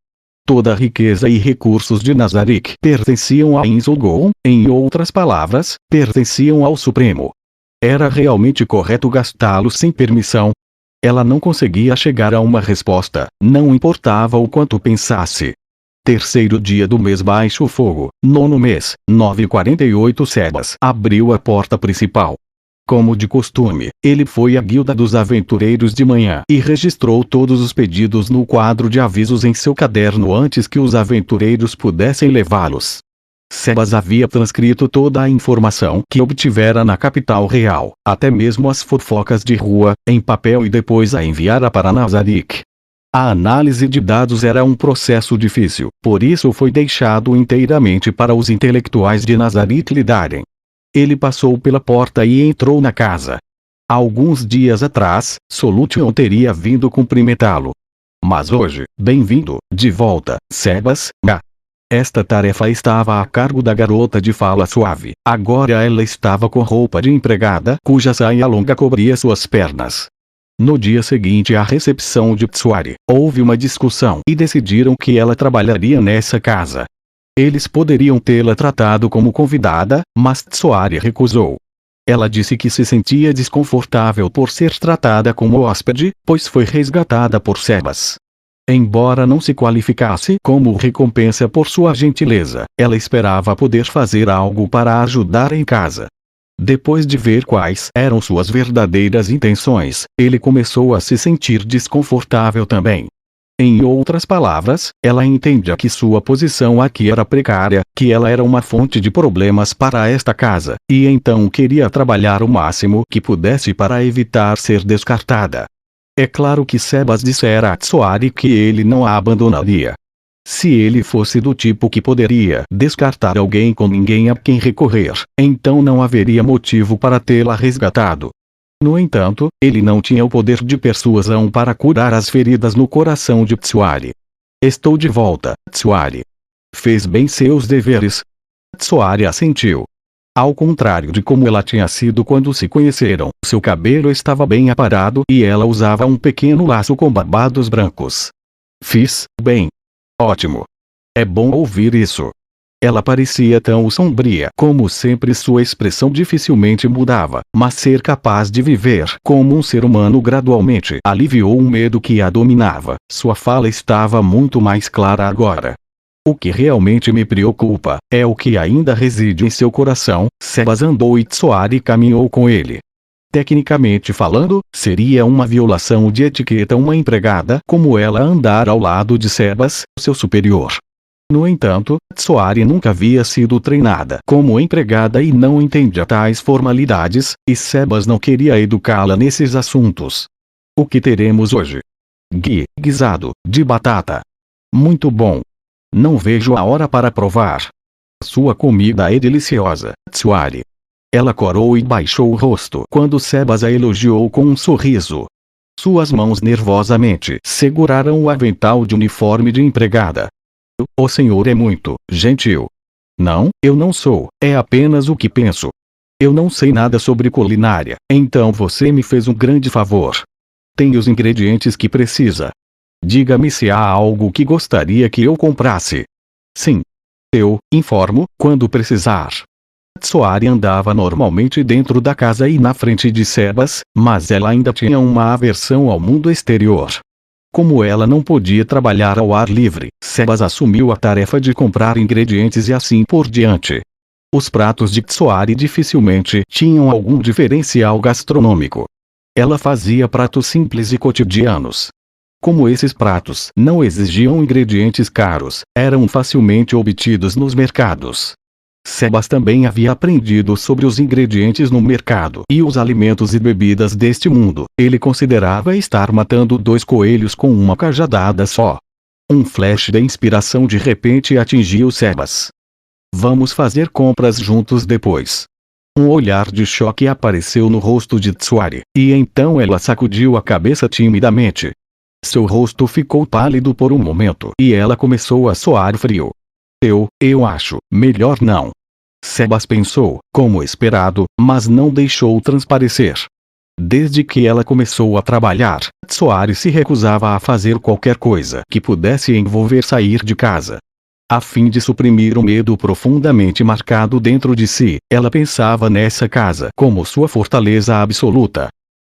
Toda a riqueza e recursos de Nazarick pertenciam a Inzulgon, em outras palavras, pertenciam ao Supremo. Era realmente correto gastá-los sem permissão? Ela não conseguia chegar a uma resposta, não importava o quanto pensasse. Terceiro dia do mês baixo fogo, nono mês, 9h48 Sebas abriu a porta principal. Como de costume, ele foi à Guilda dos Aventureiros de manhã e registrou todos os pedidos no quadro de avisos em seu caderno antes que os aventureiros pudessem levá-los. Sebas havia transcrito toda a informação que obtivera na capital real, até mesmo as fofocas de rua, em papel e depois a enviara para Nazarick. A análise de dados era um processo difícil, por isso foi deixado inteiramente para os intelectuais de Nazarick lidarem. Ele passou pela porta e entrou na casa. Alguns dias atrás, Solution teria vindo cumprimentá-lo. Mas hoje, bem-vindo, de volta, Sebas. Esta tarefa estava a cargo da garota de fala suave. Agora ela estava com roupa de empregada, cuja saia longa cobria suas pernas. No dia seguinte à recepção de Tsuari, houve uma discussão e decidiram que ela trabalharia nessa casa. Eles poderiam tê-la tratado como convidada, mas Tsuari recusou. Ela disse que se sentia desconfortável por ser tratada como hóspede, pois foi resgatada por Sebas. Embora não se qualificasse como recompensa por sua gentileza, ela esperava poder fazer algo para ajudar em casa. Depois de ver quais eram suas verdadeiras intenções, ele começou a se sentir desconfortável também. Em outras palavras, ela entendia que sua posição aqui era precária, que ela era uma fonte de problemas para esta casa, e então queria trabalhar o máximo que pudesse para evitar ser descartada. É claro que Sebas dissera a Tsuari que ele não a abandonaria. Se ele fosse do tipo que poderia descartar alguém com ninguém a quem recorrer, então não haveria motivo para tê-la resgatado. No entanto, ele não tinha o poder de persuasão para curar as feridas no coração de Tsuari. Estou de volta, Tsuari. Fez bem seus deveres? Tsuari assentiu. Ao contrário de como ela tinha sido quando se conheceram, seu cabelo estava bem aparado e ela usava um pequeno laço com babados brancos. Fiz bem. Ótimo. É bom ouvir isso. Ela parecia tão sombria como sempre, sua expressão dificilmente mudava, mas ser capaz de viver como um ser humano gradualmente aliviou um medo que a dominava. Sua fala estava muito mais clara agora. O que realmente me preocupa é o que ainda reside em seu coração. Sebas andou e Tsuari caminhou com ele. Tecnicamente falando, seria uma violação de etiqueta uma empregada como ela andar ao lado de Sebas, seu superior. No entanto, Tsuari nunca havia sido treinada como empregada e não entendia tais formalidades, e Sebas não queria educá-la nesses assuntos. O que teremos hoje? Guisado, de batata. Muito bom. Não vejo a hora para provar. Sua comida é deliciosa, Tsuari. Ela corou e baixou o rosto quando Sebas a elogiou com um sorriso. Suas mãos nervosamente seguraram o avental de uniforme de empregada. O senhor é muito gentil. Não, eu não sou, é apenas o que penso. Eu não sei nada sobre culinária, então você me fez um grande favor. Tem os ingredientes que precisa. Diga-me se há algo que gostaria que eu comprasse. Sim. Eu informo quando precisar. Tsuari andava normalmente dentro da casa e na frente de Sebas, mas ela ainda tinha uma aversão ao mundo exterior. Como ela não podia trabalhar ao ar livre, Sebas assumiu a tarefa de comprar ingredientes e assim por diante. Os pratos de Tsuari dificilmente tinham algum diferencial gastronômico. Ela fazia pratos simples e cotidianos. Como esses pratos não exigiam ingredientes caros, eram facilmente obtidos nos mercados. Sebas também havia aprendido sobre os ingredientes no mercado e os alimentos e bebidas deste mundo. Ele considerava estar matando 2 coelhos com uma cajadada só. Um flash de inspiração de repente atingiu Sebas. Vamos fazer compras juntos depois. Um olhar de choque apareceu no rosto de Tsuari, e então ela sacudiu a cabeça timidamente. Seu rosto ficou pálido por um momento e ela começou a soar frio. Eu acho melhor não. Sebas pensou, como esperado, mas não deixou transparecer. Desde que ela começou a trabalhar, Tsuari se recusava a fazer qualquer coisa que pudesse envolver sair de casa. A fim de suprimir o medo profundamente marcado dentro de si, ela pensava nessa casa como sua fortaleza absoluta.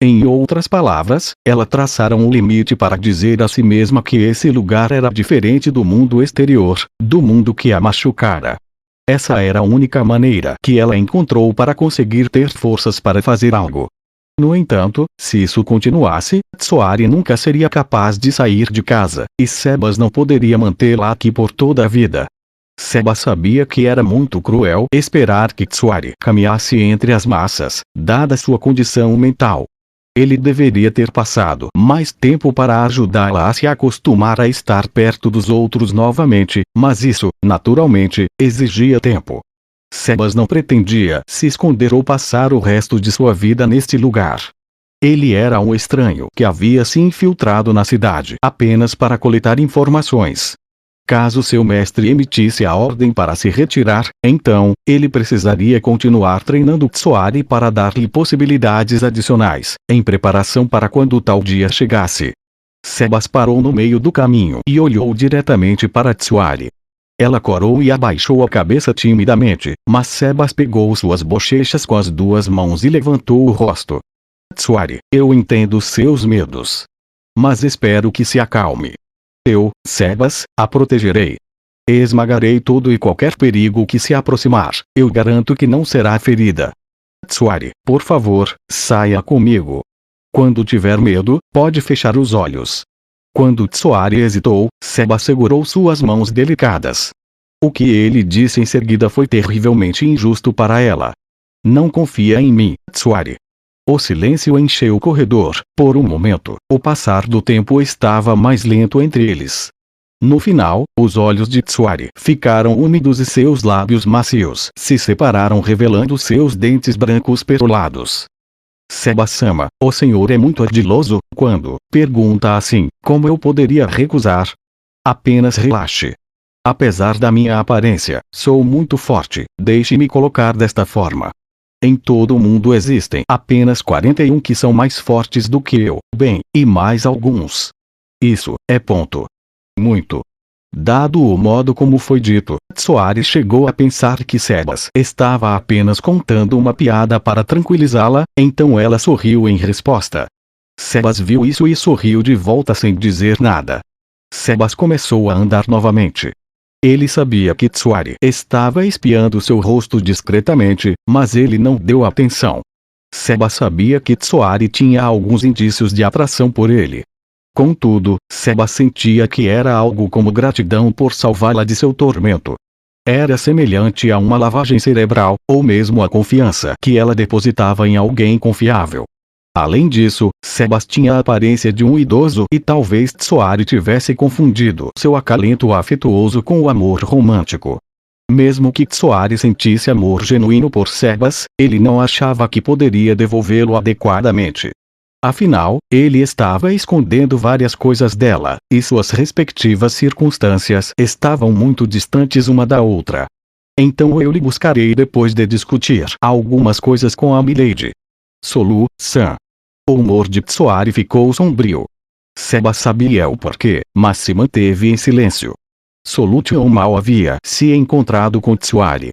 Em outras palavras, ela traçara um limite para dizer a si mesma que esse lugar era diferente do mundo exterior, do mundo que a machucara. Essa era a única maneira que ela encontrou para conseguir ter forças para fazer algo. No entanto, se isso continuasse, Tsuari nunca seria capaz de sair de casa, e Sebas não poderia mantê-la aqui por toda a vida. Sebas sabia que era muito cruel esperar que Tsuari caminhasse entre as massas, dada sua condição mental. Ele deveria ter passado mais tempo para ajudá-la a se acostumar a estar perto dos outros novamente, mas isso, naturalmente, exigia tempo. Sebas não pretendia se esconder ou passar o resto de sua vida neste lugar. Ele era um estranho que havia se infiltrado na cidade apenas para coletar informações. Caso seu mestre emitisse a ordem para se retirar, então, ele precisaria continuar treinando Tsuari para dar-lhe possibilidades adicionais, em preparação para quando tal dia chegasse. Sebas parou no meio do caminho e olhou diretamente para Tsuari. Ela corou e abaixou a cabeça timidamente, mas Sebas pegou suas bochechas com as 2 mãos e levantou o rosto. Tsuari, eu entendo seus medos. Mas espero que se acalme. Eu, Sebas, a protegerei. Esmagarei todo e qualquer perigo que se aproximar. Eu garanto que não será ferida. Tsuari, por favor, saia comigo. Quando tiver medo, pode fechar os olhos. Quando Tsuari hesitou, Sebas segurou suas mãos delicadas. O que ele disse em seguida foi terrivelmente injusto para ela. Não confia em mim, Tsuari. O silêncio encheu o corredor. Por um momento, o passar do tempo estava mais lento entre eles. No final, os olhos de Tsuari ficaram úmidos e seus lábios macios se separaram revelando seus dentes brancos perolados. Sebas-sama, o senhor é muito ardiloso, quando pergunta assim, como eu poderia recusar? Apenas relaxe. Apesar da minha aparência, sou muito forte, deixe-me colocar desta forma. Em todo o mundo existem apenas 41 que são mais fortes do que eu, bem, e mais alguns. Isso é ponto. Muito. Dado o modo como foi dito, Tsuari chegou a pensar que Sebas estava apenas contando uma piada para tranquilizá-la, então ela sorriu em resposta. Sebas viu isso e sorriu de volta sem dizer nada. Sebas começou a andar novamente. Ele sabia que Tsuari estava espiando seu rosto discretamente, mas ele não deu atenção. Sebas sabia que Tsuari tinha alguns indícios de atração por ele. Contudo, Sebas sentia que era algo como gratidão por salvá-la de seu tormento. Era semelhante a uma lavagem cerebral, ou mesmo a confiança que ela depositava em alguém confiável. Além disso, Sebas tinha a aparência de um idoso e talvez Tsuari tivesse confundido seu acalento afetuoso com o amor romântico. Mesmo que Tsuari sentisse amor genuíno por Sebas, ele não achava que poderia devolvê-lo adequadamente. Afinal, ele estava escondendo várias coisas dela, e suas respectivas circunstâncias estavam muito distantes uma da outra. Então eu lhe buscarei depois de discutir algumas coisas com a Milady. Solu-san. O humor de Tsuari ficou sombrio. Sebas sabia o porquê, mas se manteve em silêncio. Solu-chan mal havia se encontrado com Tsuari.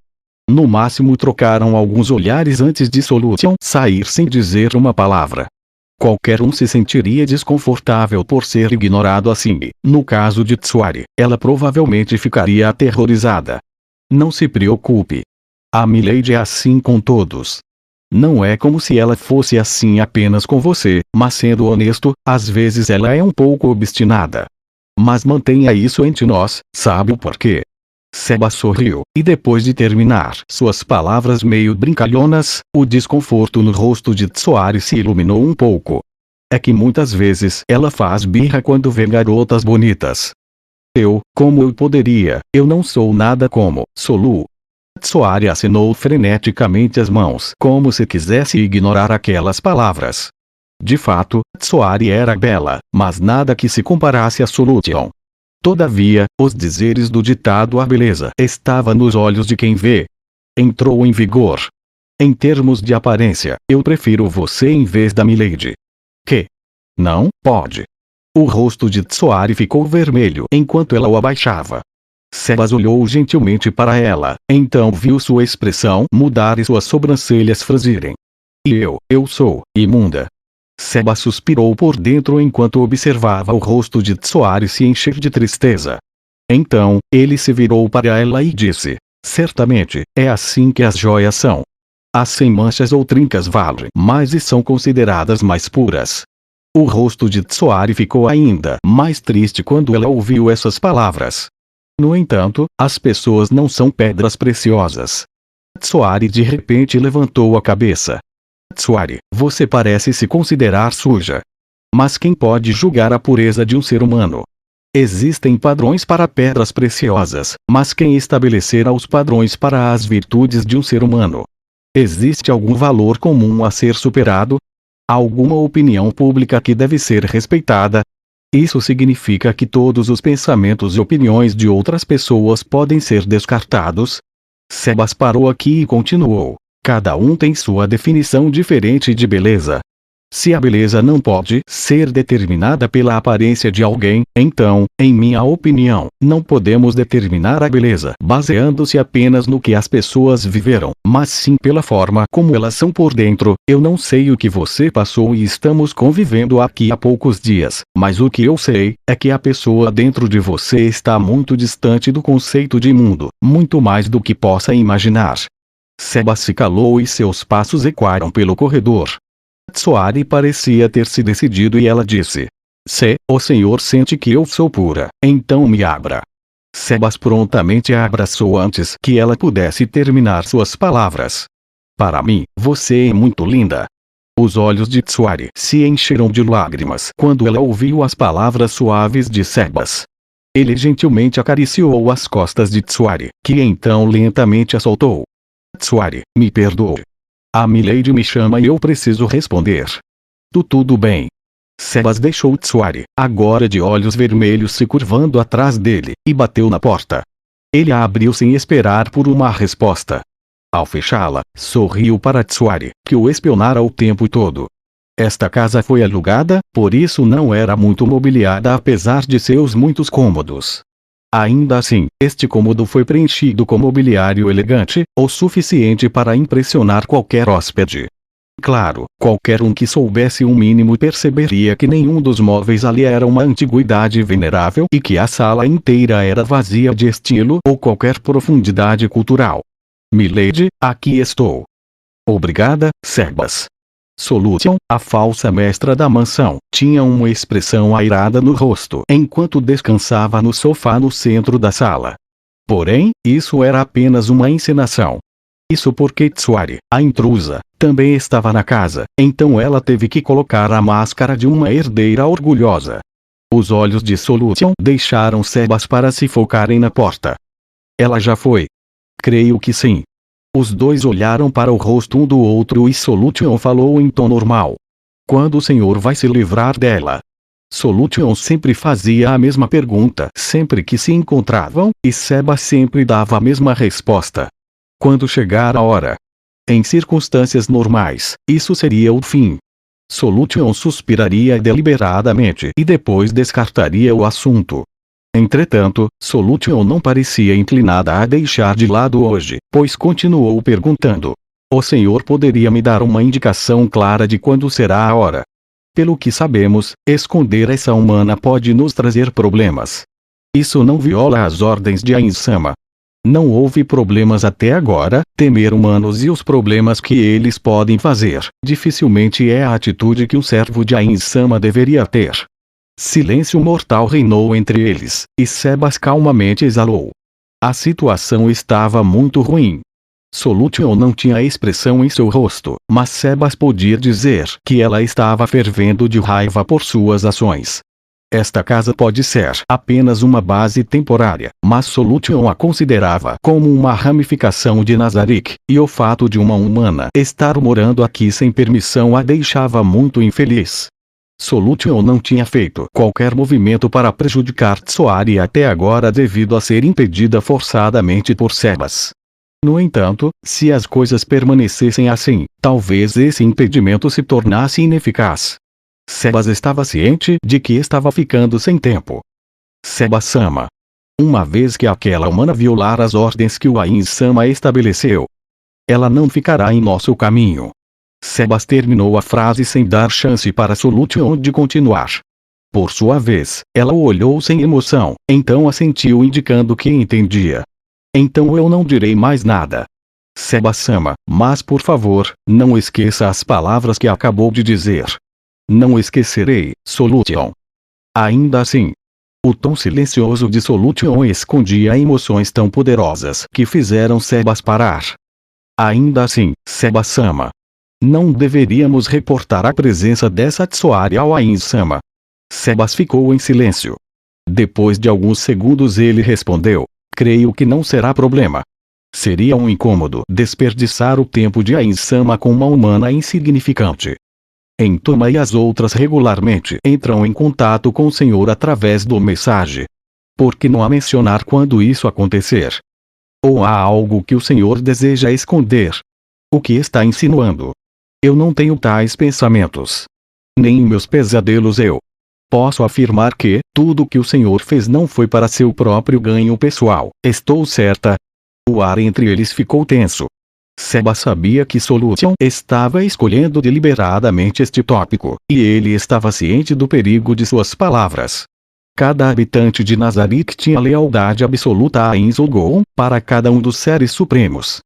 No máximo trocaram alguns olhares antes de Solution sair sem dizer uma palavra. Qualquer um se sentiria desconfortável por ser ignorado assim. No caso de Tsuari, ela provavelmente ficaria aterrorizada. Não se preocupe. A Milady é assim com todos. Não é como se ela fosse assim apenas com você, mas sendo honesto, às vezes ela é um pouco obstinada. Mas mantenha isso entre nós, sabe o porquê? Seba sorriu, e depois de terminar suas palavras meio brincalhonas, o desconforto no rosto de Tsuari se iluminou um pouco. É que muitas vezes ela faz birra quando vê garotas bonitas. Como eu poderia, eu não sou nada como Solu. Tsuari assinou freneticamente as mãos como se quisesse ignorar aquelas palavras. De fato, Tsuari era bela, mas nada que se comparasse a Solution. Todavia, os dizeres do ditado "a beleza estava nos olhos de quem vê" entrou em vigor. Em termos de aparência, eu prefiro você em vez da Milady. Que? Não pode. O rosto de Tsuari ficou vermelho enquanto ela o abaixava. Sebas olhou gentilmente para ela, então viu sua expressão mudar e suas sobrancelhas franzirem. E eu sou imunda. Seba suspirou por dentro enquanto observava o rosto de Tsuari se encher de tristeza. Então, ele se virou para ela e disse: certamente, é assim que as joias são. As sem manchas ou trincas valem mais e são consideradas mais puras. O rosto de Tsuari ficou ainda mais triste quando ela ouviu essas palavras. No entanto, as pessoas não são pedras preciosas. Tsuari de repente levantou a cabeça. Tsuari, você parece se considerar suja. Mas quem pode julgar a pureza de um ser humano? Existem padrões para pedras preciosas, mas quem estabelecerá os padrões para as virtudes de um ser humano? Existe algum valor comum a ser superado? Alguma opinião pública que deve ser respeitada? Isso significa que todos os pensamentos e opiniões de outras pessoas podem ser descartados? Sebas parou aqui e continuou. Cada um tem sua definição diferente de beleza. Se a beleza não pode ser determinada pela aparência de alguém, então, em minha opinião, não podemos determinar a beleza baseando-se apenas no que as pessoas viveram, mas sim pela forma como elas são por dentro. Eu não sei o que você passou e estamos convivendo aqui há poucos dias, mas o que eu sei é que a pessoa dentro de você está muito distante do conceito de mundo, muito mais do que possa imaginar. Seba se calou e seus passos ecoaram pelo corredor. Tsuari parecia ter se decidido e ela disse: se o senhor sente que eu sou pura, então me abra. Sebas prontamente a abraçou antes que ela pudesse terminar suas palavras. Para mim, você é muito linda. Os olhos de Tsuari se encheram de lágrimas quando ela ouviu as palavras suaves de Sebas. Ele gentilmente acariciou as costas de Tsuari, que então lentamente a soltou. Tsuari, me perdoe. A Milady me chama e eu preciso responder. Tudo bem. Sebas deixou Tsuari, agora de olhos vermelhos se curvando atrás dele, e bateu na porta. Ele a abriu sem esperar por uma resposta. Ao fechá-la, sorriu para Tsuari, que o espionara o tempo todo. Esta casa foi alugada, por isso não era muito mobiliada apesar de seus muitos cômodos. Ainda assim, este cômodo foi preenchido com mobiliário elegante, o suficiente para impressionar qualquer hóspede. Claro, qualquer um que soubesse um mínimo perceberia que nenhum dos móveis ali era uma antiguidade venerável e que a sala inteira era vazia de estilo ou qualquer profundidade cultural. Milady, aqui estou. Obrigada, Sebas. Solution, a falsa mestra da mansão, tinha uma expressão airada no rosto enquanto descansava no sofá no centro da sala. Porém, isso era apenas uma encenação. Isso porque Tsuari, a intrusa, também estava na casa, então ela teve que colocar a máscara de uma herdeira orgulhosa. Os olhos de Solution deixaram Sebas para se focarem na porta. Ela já foi? Creio que sim. Os dois olharam para o rosto um do outro e Solution falou em tom normal. Quando o senhor vai se livrar dela? Solution sempre fazia a mesma pergunta sempre que se encontravam, e Sebas sempre dava a mesma resposta. Quando chegar a hora. Em circunstâncias normais, isso seria o fim. Solution suspiraria deliberadamente e depois descartaria o assunto. Entretanto, Solution não parecia inclinada a deixar de lado hoje, pois continuou perguntando. O senhor poderia me dar uma indicação clara de quando será a hora? Pelo que sabemos, esconder essa humana pode nos trazer problemas. Isso não viola as ordens de Ain-sama. Não houve problemas até agora. Temer humanos e os problemas que eles podem fazer, dificilmente é a atitude que um servo de Ain-sama deveria ter. Silêncio mortal reinou entre eles, e Sebas calmamente exalou. A situação estava muito ruim. Solution não tinha expressão em seu rosto, mas Sebas podia dizer que ela estava fervendo de raiva por suas ações. Esta casa pode ser apenas uma base temporária, mas Solution a considerava como uma ramificação de Nazarick, e o fato de uma humana estar morando aqui sem permissão a deixava muito infeliz. Solution não tinha feito qualquer movimento para prejudicar Tsoari até agora devido a ser impedida forçadamente por Sebas. No entanto, se as coisas permanecessem assim, talvez esse impedimento se tornasse ineficaz. Sebas estava ciente de que estava ficando sem tempo. Sebas-sama. Uma vez que aquela humana violar as ordens que o Ain-sama estabeleceu, ela não ficará em nosso caminho. Sebas terminou a frase sem dar chance para Solution de continuar. Por sua vez, ela o olhou sem emoção, então assentiu indicando que entendia. Então eu não direi mais nada. Sebas-sama, mas por favor, não esqueça as palavras que acabou de dizer. Não esquecerei, Solution. Ainda assim, o tom silencioso de Solution escondia emoções tão poderosas que fizeram Sebas parar. Ainda assim, Sebas-sama. Não deveríamos reportar a presença dessa Tsoari ao Ain-sama. Sebas ficou em silêncio. Depois de alguns segundos ele respondeu. Creio que não será problema. Seria um incômodo desperdiçar o tempo de Ain-sama com uma humana insignificante. Entoma e as outras regularmente entram em contato com o senhor através do mensagem. Por que não a mencionar quando isso acontecer? Ou há algo que o senhor deseja esconder? O que está insinuando? Eu não tenho tais pensamentos. Nem em meus pesadelos eu posso afirmar que tudo o que o senhor fez não foi para seu próprio ganho pessoal. Estou certa? O ar entre eles ficou tenso. Sebas sabia que Solution estava escolhendo deliberadamente este tópico, e ele estava ciente do perigo de suas palavras. Cada habitante de Nazarick tinha lealdade absoluta a Ain-Zulgon, para cada um dos seres supremos.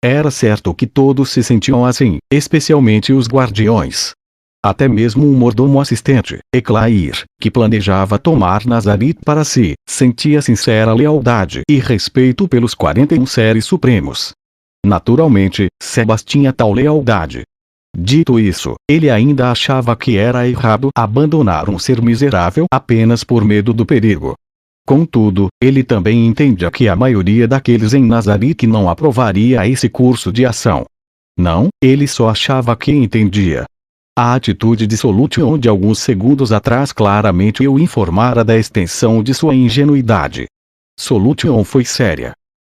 Era certo que todos se sentiam assim, especialmente os guardiões. Até mesmo um mordomo assistente, Eclair, que planejava tomar Nazarick para si, sentia sincera lealdade e respeito pelos 41 seres supremos. Naturalmente, Sebas tinha tal lealdade. Dito isso, ele ainda achava que era errado abandonar um ser miserável apenas por medo do perigo. Contudo, ele também entendia que a maioria daqueles em Nazarick não aprovaria esse curso de ação. Não, ele só achava que entendia. A atitude de Solution de alguns segundos atrás claramente o informara da extensão de sua ingenuidade. Solution foi séria.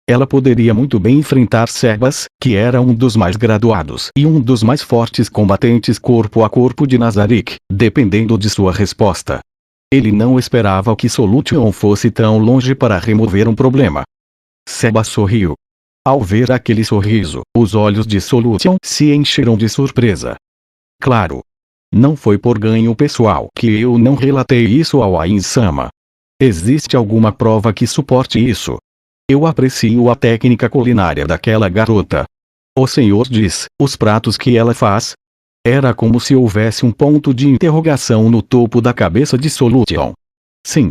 Ela poderia muito bem enfrentar Sebas, que era um dos mais graduados e um dos mais fortes combatentes corpo a corpo de Nazarick, dependendo de sua resposta. Ele não esperava que Solution fosse tão longe para remover um problema. Sebas sorriu. Ao ver aquele sorriso, os olhos de Solution se encheram de surpresa. Claro. Não foi por ganho pessoal que eu não relatei isso ao Ain-sama. Existe alguma prova que suporte isso? Eu aprecio a técnica culinária daquela garota. O senhor diz, os pratos que ela faz? Era como se houvesse um ponto de interrogação no topo da cabeça de Solution. Sim.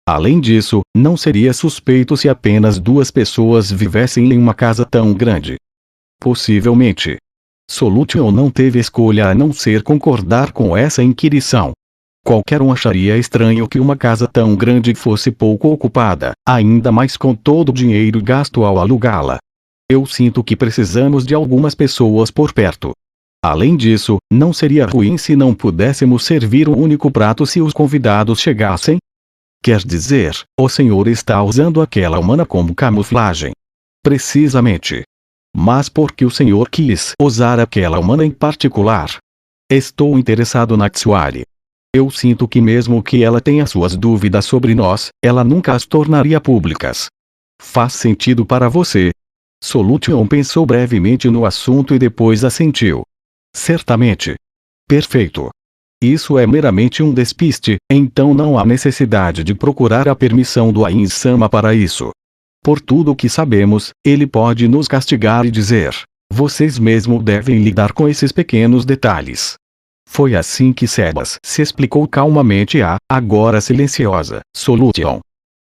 Além disso, não seria suspeito se apenas duas pessoas vivessem em uma casa tão grande. Possivelmente. Solution não teve escolha a não ser concordar com essa inquirição. Qualquer um acharia estranho que uma casa tão grande fosse pouco ocupada, ainda mais com todo o dinheiro gasto ao alugá-la. Eu sinto que precisamos de algumas pessoas por perto. Além disso, não seria ruim se não pudéssemos servir um único prato se os convidados chegassem? Quer dizer, o senhor está usando aquela humana como camuflagem. Precisamente. Mas por que o senhor quis usar aquela humana em particular? Estou interessado na Tsoari. Eu sinto que mesmo que ela tenha suas dúvidas sobre nós, ela nunca as tornaria públicas. Faz sentido para você? Solution pensou brevemente no assunto e depois assentiu. Certamente. Perfeito. Isso é meramente um despiste, então não há necessidade de procurar a permissão do Ain-sama para isso. Por tudo o que sabemos, ele pode nos castigar e dizer: vocês mesmos devem lidar com esses pequenos detalhes. Foi assim que Sebas se explicou calmamente à, agora silenciosa, Solution.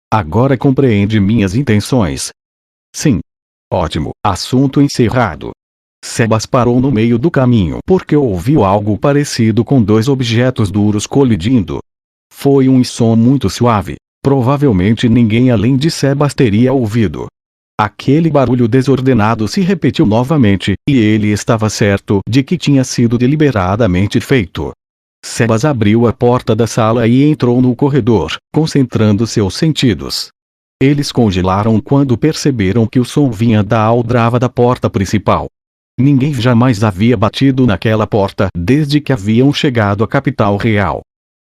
Agora compreende minhas intenções? Sim. Ótimo, assunto encerrado. Sebas parou no meio do caminho porque ouviu algo parecido com dois objetos duros colidindo. Foi um som muito suave, provavelmente ninguém além de Sebas teria ouvido. Aquele barulho desordenado se repetiu novamente, e ele estava certo de que tinha sido deliberadamente feito. Sebas abriu a porta da sala e entrou no corredor, concentrando seus sentidos. Eles congelaram quando perceberam que o som vinha da aldrava da porta principal. Ninguém jamais havia batido naquela porta desde que haviam chegado à capital real.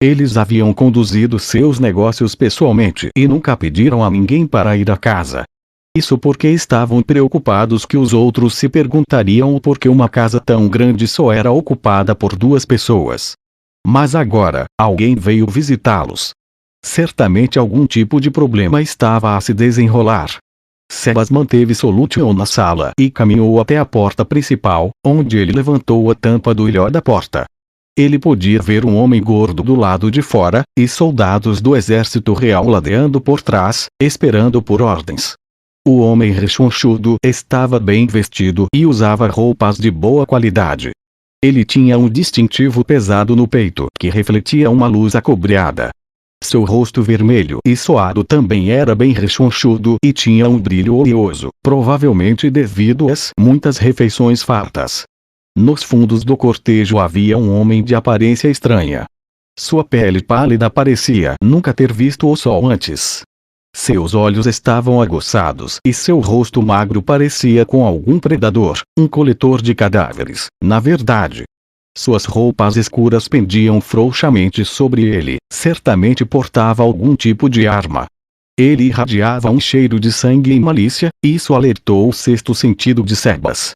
Eles haviam conduzido seus negócios pessoalmente e nunca pediram a ninguém para ir à casa. Isso porque estavam preocupados que os outros se perguntariam o porquê uma casa tão grande só era ocupada por 2 pessoas. Mas agora, alguém veio visitá-los. Certamente algum tipo de problema estava a se desenrolar. Sebas manteve Solution na sala e caminhou até a porta principal, onde ele levantou a tampa do ilhó da porta. Ele podia ver um homem gordo do lado de fora, e soldados do exército real ladeando por trás, esperando por ordens. O homem rechonchudo estava bem vestido e usava roupas de boa qualidade. Ele tinha um distintivo pesado no peito que refletia uma luz acobreada. Seu rosto vermelho e suado também era bem rechonchudo e tinha um brilho oleoso, provavelmente devido às muitas refeições fartas. Nos fundos do cortejo havia um homem de aparência estranha. Sua pele pálida parecia nunca ter visto o sol antes. Seus olhos estavam aguçados e seu rosto magro parecia com algum predador, um coletor de cadáveres, na verdade. Suas roupas escuras pendiam frouxamente sobre ele, certamente portava algum tipo de arma. Ele irradiava um cheiro de sangue e malícia, e isso alertou o sexto sentido de Sebas.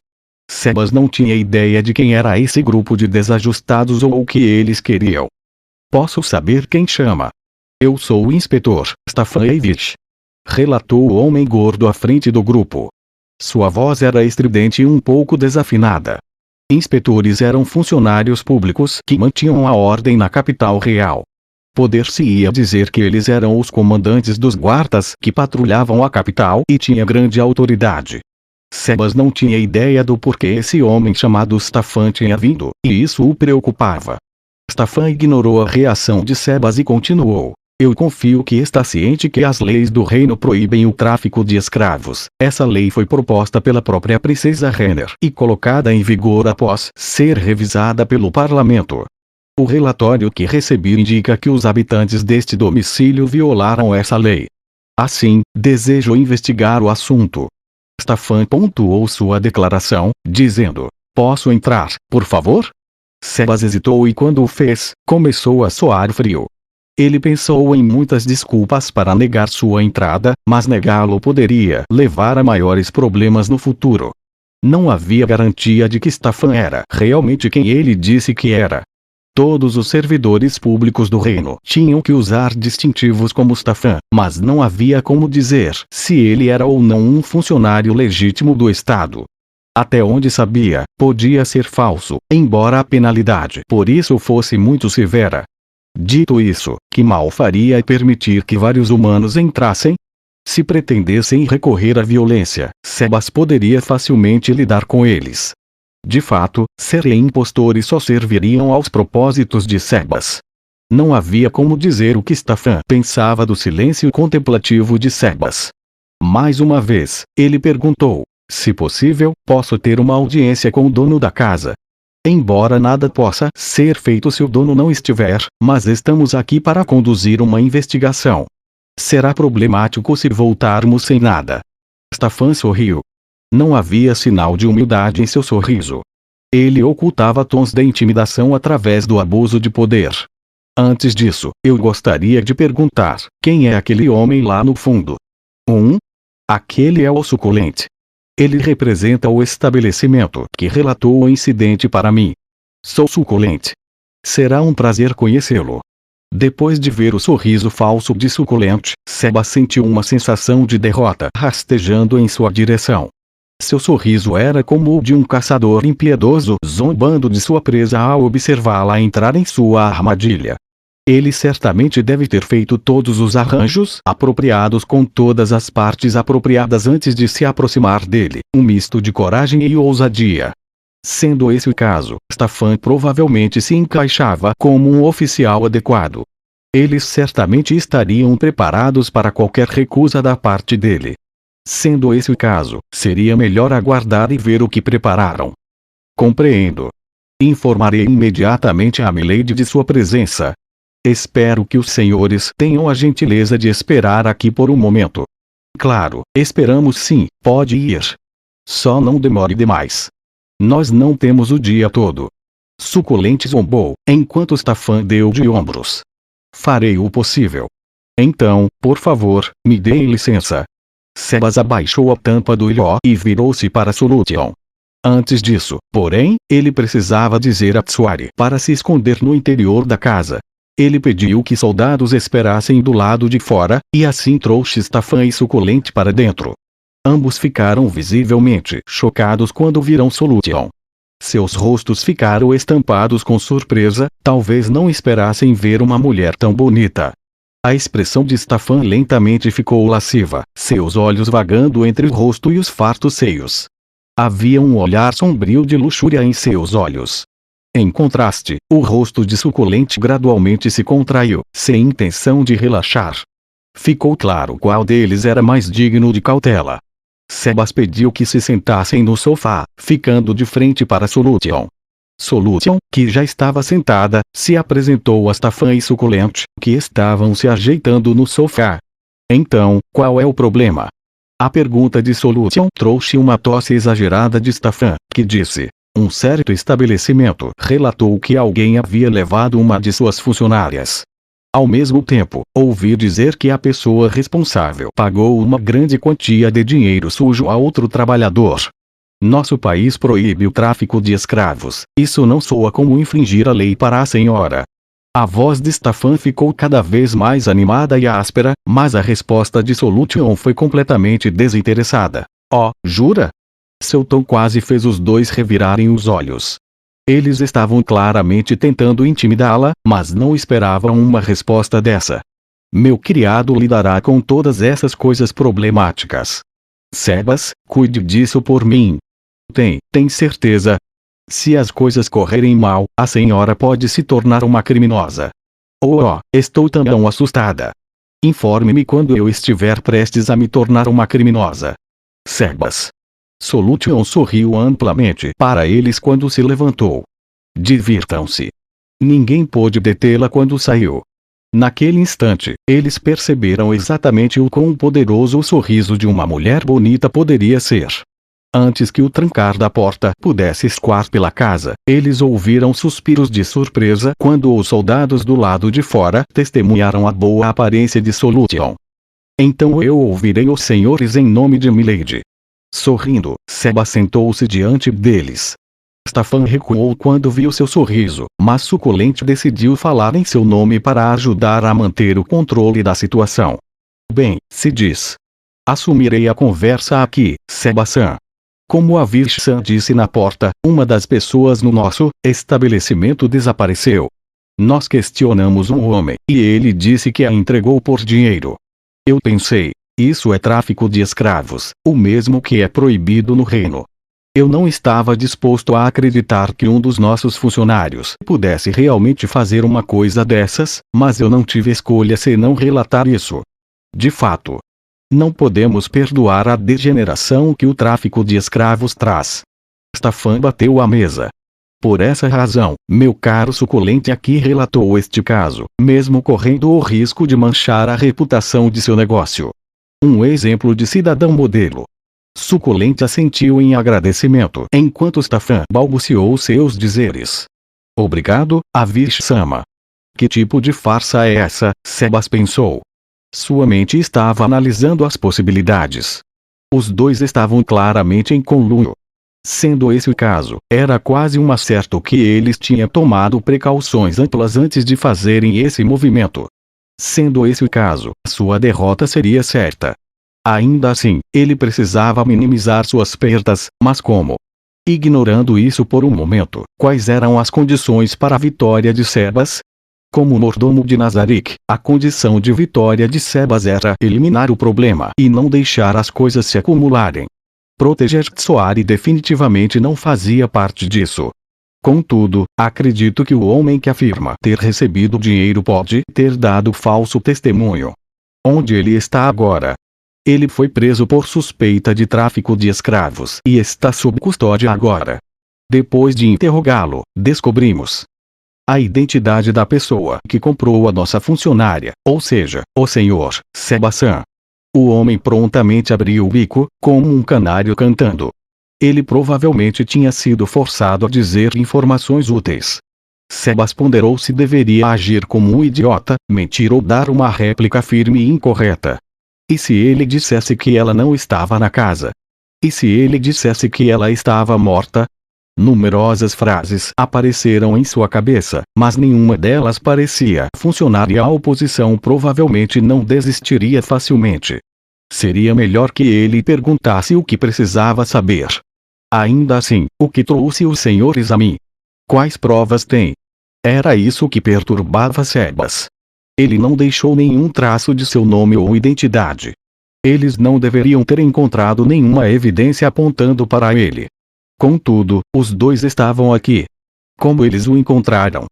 Sebas não tinha ideia de quem era esse grupo de desajustados ou o que eles queriam. Posso saber quem chama? Eu sou o inspetor, Stefanevich. Relatou o homem gordo à frente do grupo. Sua voz era estridente e um pouco desafinada. Inspetores eram funcionários públicos que mantinham a ordem na capital real. Poder-se-ia dizer que eles eram os comandantes dos guardas que patrulhavam a capital e tinha grande autoridade. Sebas não tinha ideia do porquê esse homem chamado Stefan tinha vindo, e isso o preocupava. Stefan ignorou a reação de Sebas e continuou. Eu confio que está ciente que as leis do reino proíbem o tráfico de escravos. Essa lei foi proposta pela própria princesa Renner e colocada em vigor após ser revisada pelo parlamento. O relatório que recebi indica que os habitantes deste domicílio violaram essa lei. Assim, desejo investigar o assunto. Stefan pontuou sua declaração, dizendo: posso entrar, por favor? Sebas hesitou e quando o fez, começou a soar frio. Ele pensou em muitas desculpas para negar sua entrada, mas negá-lo poderia levar a maiores problemas no futuro. Não havia garantia de que Stefan era realmente quem ele disse que era. Todos os servidores públicos do reino tinham que usar distintivos como Stefan, mas não havia como dizer se ele era ou não um funcionário legítimo do Estado. Até onde sabia, podia ser falso, embora a penalidade por isso fosse muito severa. Dito isso, que mal faria permitir que vários humanos entrassem? Se pretendessem recorrer à violência, Sebas poderia facilmente lidar com eles. De fato, serem impostores só serviriam aos propósitos de Sebas. Não havia como dizer o que Stefan pensava do silêncio contemplativo de Sebas. Mais uma vez, ele perguntou: se possível, posso ter uma audiência com o dono da casa? Embora nada possa ser feito se o dono não estiver, mas estamos aqui para conduzir uma investigação. Será problemático se voltarmos sem nada. Stefan sorriu. Não havia sinal de humildade em seu sorriso. Ele ocultava tons de intimidação através do abuso de poder. Antes disso, eu gostaria de perguntar, quem é aquele homem lá no fundo? Aquele é o Suculente. Ele representa o estabelecimento que relatou o incidente para mim. Sou Suculente. Será um prazer conhecê-lo. Depois de ver o sorriso falso de Suculente, Seba sentiu uma sensação de derrota rastejando em sua direção. Seu sorriso era como o de um caçador impiedoso zombando de sua presa ao observá-la entrar em sua armadilha. Ele certamente deve ter feito todos os arranjos apropriados com todas as partes apropriadas antes de se aproximar dele, um misto de coragem e ousadia. Sendo esse o caso, Stefan provavelmente se encaixava como um oficial adequado. Eles certamente estariam preparados para qualquer recusa da parte dele. Sendo esse o caso, seria melhor aguardar e ver o que prepararam. Compreendo. Informarei imediatamente a Milady de sua presença. Espero que os senhores tenham a gentileza de esperar aqui por um momento. Claro, esperamos sim, pode ir. Só não demore demais. Nós não temos o dia todo. Suculente zombou, enquanto Stefan deu de ombros. Farei o possível. Então, por favor, me deem licença. Sebas abaixou a tampa do ilhó e virou-se para Solution. Antes disso, porém, ele precisava dizer a Tsuari para se esconder no interior da casa. Ele pediu que soldados esperassem do lado de fora, e assim trouxe Stefan e Suculente para dentro. Ambos ficaram visivelmente chocados quando viram Solution. Seus rostos ficaram estampados com surpresa, talvez não esperassem ver uma mulher tão bonita. A expressão de Stefan lentamente ficou lasciva, seus olhos vagando entre o rosto e os fartos seios. Havia um olhar sombrio de luxúria em seus olhos. Em contraste, o rosto de Suculente gradualmente se contraiu, sem intenção de relaxar. Ficou claro qual deles era mais digno de cautela. Sebas pediu que se sentassem no sofá, ficando de frente para Solution. Solution, que já estava sentada, se apresentou a Stefan e Suculente, que estavam se ajeitando no sofá. Então, qual é o problema? A pergunta de Solution trouxe uma tosse exagerada de Stefan, que disse: um certo estabelecimento relatou que alguém havia levado uma de suas funcionárias. Ao mesmo tempo, ouvi dizer que a pessoa responsável pagou uma grande quantia de dinheiro sujo a outro trabalhador. Nosso país proíbe o tráfico de escravos. Isso não soa como infringir a lei para a senhora. A voz de Stefan ficou cada vez mais animada e áspera, mas a resposta de Solution foi completamente desinteressada. Oh, jura? Seu tom quase fez os dois revirarem os olhos. Eles estavam claramente tentando intimidá-la, mas não esperavam uma resposta dessa. Meu criado lidará com todas essas coisas problemáticas. Sebas, cuide disso por mim. Tem certeza? Se as coisas correrem mal, a senhora pode se tornar uma criminosa. Estou tão assustada. Informe-me quando eu estiver prestes a me tornar uma criminosa. Sebas. Solution sorriu amplamente para eles quando se levantou. Divirtam-se. Ninguém pôde detê-la quando saiu. Naquele instante, eles perceberam exatamente o quão poderoso o sorriso de uma mulher bonita poderia ser. Antes que o trancar da porta pudesse escoar pela casa, eles ouviram suspiros de surpresa quando os soldados do lado de fora testemunharam a boa aparência de Solution. Então eu ouvirei os senhores em nome de Milady. Sorrindo, Seba sentou-se diante deles. Stefan recuou quando viu seu sorriso, mas Suculente decidiu falar em seu nome para ajudar a manter o controle da situação. Bem, se diz. Assumirei a conversa aqui, Seba-san. Como a Vish-san disse na porta, uma das pessoas no nosso estabelecimento desapareceu. Nós questionamos um homem, e ele disse que a entregou por dinheiro. Eu pensei, isso é tráfico de escravos, o mesmo que é proibido no reino. Eu não estava disposto a acreditar que um dos nossos funcionários pudesse realmente fazer uma coisa dessas, mas eu não tive escolha senão relatar isso. De fato, não podemos perdoar a degeneração que o tráfico de escravos traz. Stefan bateu a mesa. Por essa razão, meu caro Suculente aqui relatou este caso, mesmo correndo o risco de manchar a reputação de seu negócio. Um exemplo de cidadão modelo. Suculente assentiu em agradecimento enquanto Stefan balbuciou seus dizeres. Obrigado, Avish-sama. Que tipo de farsa é essa? Sebas pensou. Sua mente estava analisando as possibilidades. Os dois estavam claramente em conluio. Sendo esse o caso, era quase um acerto que eles tinham tomado precauções amplas antes de fazerem esse movimento. Sendo esse o caso, sua derrota seria certa. Ainda assim, ele precisava minimizar suas perdas, mas como? Ignorando isso por um momento, quais eram as condições para a vitória de Sebas? Como mordomo de Nazarick, a condição de vitória de Sebas era eliminar o problema e não deixar as coisas se acumularem. Proteger Tsoari definitivamente não fazia parte disso. Contudo, acredito que o homem que afirma ter recebido dinheiro pode ter dado falso testemunho. Onde ele está agora? Ele foi preso por suspeita de tráfico de escravos e está sob custódia agora. Depois de interrogá-lo, descobrimos a identidade da pessoa que comprou a nossa funcionária, ou seja, o Sr. Sebas-san. O homem prontamente abriu o bico, como um canário cantando. Ele provavelmente tinha sido forçado a dizer informações úteis. Sebas ponderou se deveria agir como um idiota, mentir ou dar uma réplica firme e incorreta. E se ele dissesse que ela não estava na casa? E se ele dissesse que ela estava morta? Numerosas frases apareceram em sua cabeça, mas nenhuma delas parecia funcionar e a oposição provavelmente não desistiria facilmente. Seria melhor que ele perguntasse o que precisava saber. Ainda assim, o que trouxe os senhores a mim? Quais provas têm? Era isso que perturbava Sebas. Ele não deixou nenhum traço de seu nome ou identidade. Eles não deveriam ter encontrado nenhuma evidência apontando para ele. Contudo, os dois estavam aqui. Como eles o encontraram?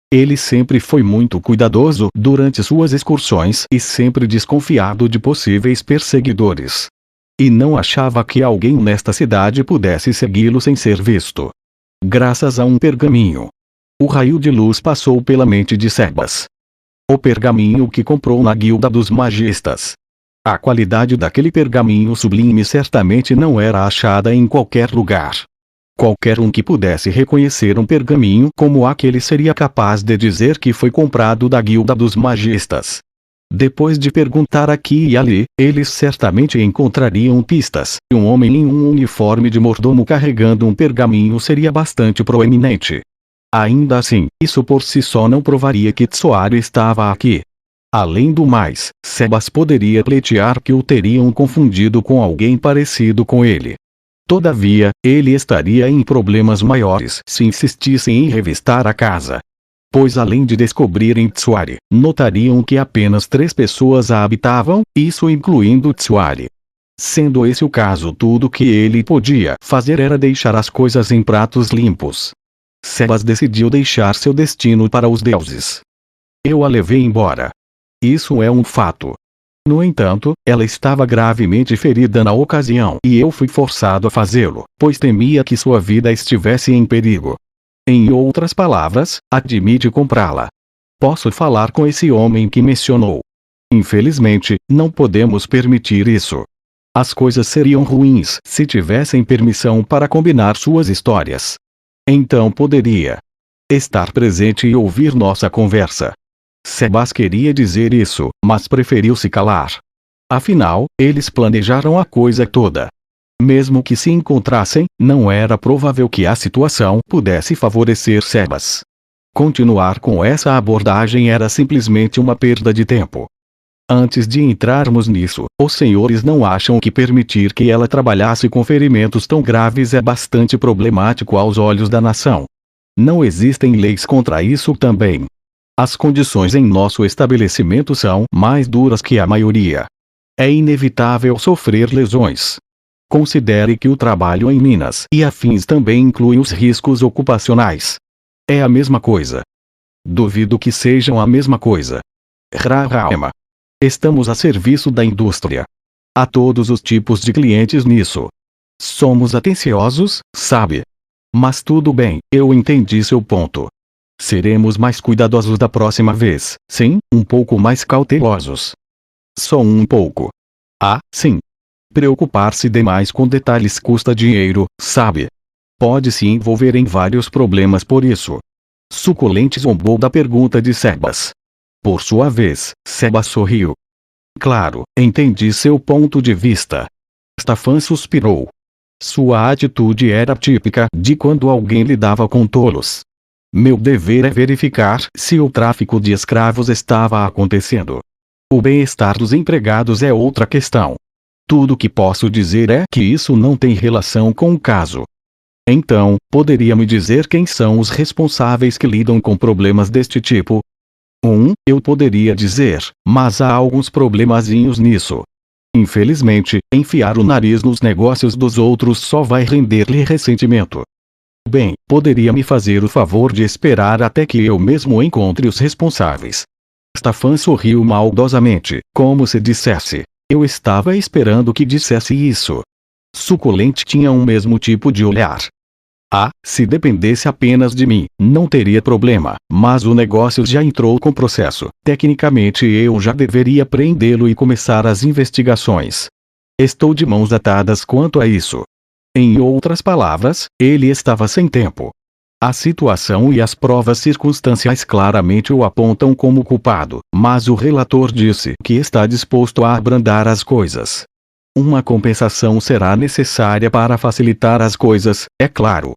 Ele sempre foi muito cuidadoso durante suas excursões e sempre desconfiado de possíveis perseguidores. E não achava que alguém nesta cidade pudesse segui-lo sem ser visto. Graças a um pergaminho. O raio de luz passou pela mente de Sebas. O pergaminho que comprou na guilda dos magistas. A qualidade daquele pergaminho sublime certamente não era achada em qualquer lugar. Qualquer um que pudesse reconhecer um pergaminho como aquele seria capaz de dizer que foi comprado da guilda dos magistas. Depois de perguntar aqui e ali, eles certamente encontrariam pistas. Um homem em um uniforme de mordomo carregando um pergaminho seria bastante proeminente. Ainda assim, isso por si só não provaria que Tsoari estava aqui. Além do mais, Sebas poderia pleitear que o teriam confundido com alguém parecido com ele. Todavia, ele estaria em problemas maiores se insistissem em revistar a casa. Pois além de descobrirem Tsoari, notariam que apenas 3 pessoas a habitavam, isso incluindo Tsoari. Sendo esse o caso, tudo que ele podia fazer era deixar as coisas em pratos limpos. Sebas decidiu deixar seu destino para os deuses. Eu a levei embora. Isso é um fato. No entanto, ela estava gravemente ferida na ocasião e eu fui forçado a fazê-lo, pois temia que sua vida estivesse em perigo. Em outras palavras, admite comprá-la. Posso falar com esse homem que mencionou. Infelizmente, não podemos permitir isso. As coisas seriam ruins se tivessem permissão para combinar suas histórias. Então poderia estar presente e ouvir nossa conversa. Sebas queria dizer isso, mas preferiu se calar. Afinal, eles planejaram a coisa toda. Mesmo que se encontrassem, não era provável que a situação pudesse favorecer Sebas. Continuar com essa abordagem era simplesmente uma perda de tempo. Antes de entrarmos nisso, os senhores não acham que permitir que ela trabalhasse com ferimentos tão graves é bastante problemático aos olhos da nação? Não existem leis contra isso também. As condições em nosso estabelecimento são mais duras que a maioria. É inevitável sofrer lesões. Considere que o trabalho em minas e afins também inclui os riscos ocupacionais. É a mesma coisa. Duvido que sejam a mesma coisa. Rahama. Estamos a serviço da indústria. Há todos os tipos de clientes nisso. Somos atenciosos, sabe? Mas tudo bem, eu entendi seu ponto. Seremos mais cuidadosos da próxima vez, sim, um pouco mais cautelosos. Só um pouco. Ah, sim. Preocupar-se demais com detalhes custa dinheiro, sabe? Pode se envolver em vários problemas por isso. Suculente zombou da pergunta de Sebas. Por sua vez, Sebas sorriu. Claro, entendi seu ponto de vista. Stefan suspirou. Sua atitude era típica de quando alguém lidava com tolos. Meu dever é verificar se o tráfico de escravos estava acontecendo. O bem-estar dos empregados é outra questão. Tudo que posso dizer é que isso não tem relação com o caso. Então, poderia me dizer quem são os responsáveis que lidam com problemas deste tipo? Eu poderia dizer, mas há alguns problemazinhos nisso. Infelizmente, enfiar o nariz nos negócios dos outros só vai render-lhe ressentimento. Bem, poderia me fazer o favor de esperar até que eu mesmo encontre os responsáveis. Stefan sorriu maldosamente, como se dissesse: eu estava esperando que dissesse isso. Suculente tinha o mesmo tipo de olhar. Se dependesse apenas de mim, não teria problema, mas o negócio já entrou com processo. Tecnicamente eu já deveria prendê-lo e começar as investigações. Estou de mãos atadas quanto a isso. Em outras palavras, ele estava sem tempo. A situação e as provas circunstanciais claramente o apontam como culpado, mas o relator disse que está disposto a abrandar as coisas. Uma compensação será necessária para facilitar as coisas, é claro.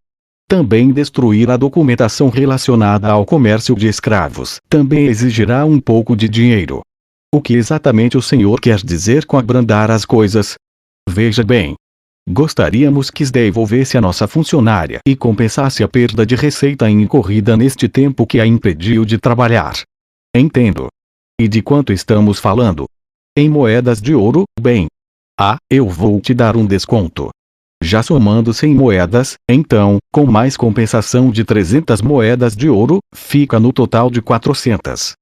Também destruir a documentação relacionada ao comércio de escravos também exigirá um pouco de dinheiro. O que exatamente o senhor quer dizer com abrandar as coisas? Veja bem. Gostaríamos que devolvesse a nossa funcionária e compensasse a perda de receita incorrida neste tempo que a impediu de trabalhar. Entendo. E de quanto estamos falando? Em moedas de ouro, bem. Eu vou te dar um desconto. Já somando 100 moedas, então, com mais compensação de 300 moedas de ouro, fica no total de 400.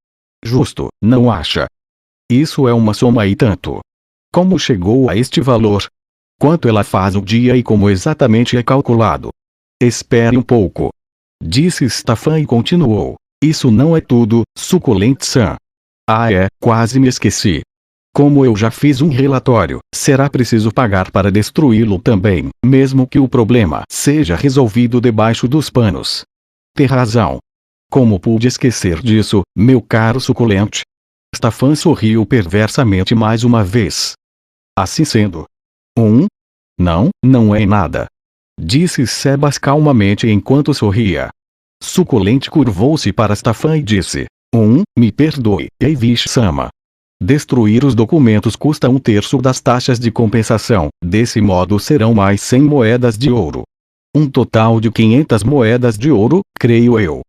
Justo, não acha? Isso é uma soma e tanto. Como chegou a este valor? Quanto ela faz o dia e como exatamente é calculado? Espere um pouco. Disse Stefan e continuou. Isso não é tudo, Suculente-san. Quase me esqueci. Como eu já fiz um relatório, será preciso pagar para destruí-lo também, mesmo que o problema seja resolvido debaixo dos panos. Tem razão. Como pude esquecer disso, meu caro Suculente? Stefan sorriu perversamente mais uma vez. Assim sendo. Não é nada. Disse Sebas calmamente enquanto sorria. Suculente curvou-se para Stefan e disse: me perdoe, Eivish-sama. Destruir os documentos custa 1/3 das taxas de compensação, desse modo serão mais 100 moedas de ouro. Um total de 500 moedas de ouro, creio eu.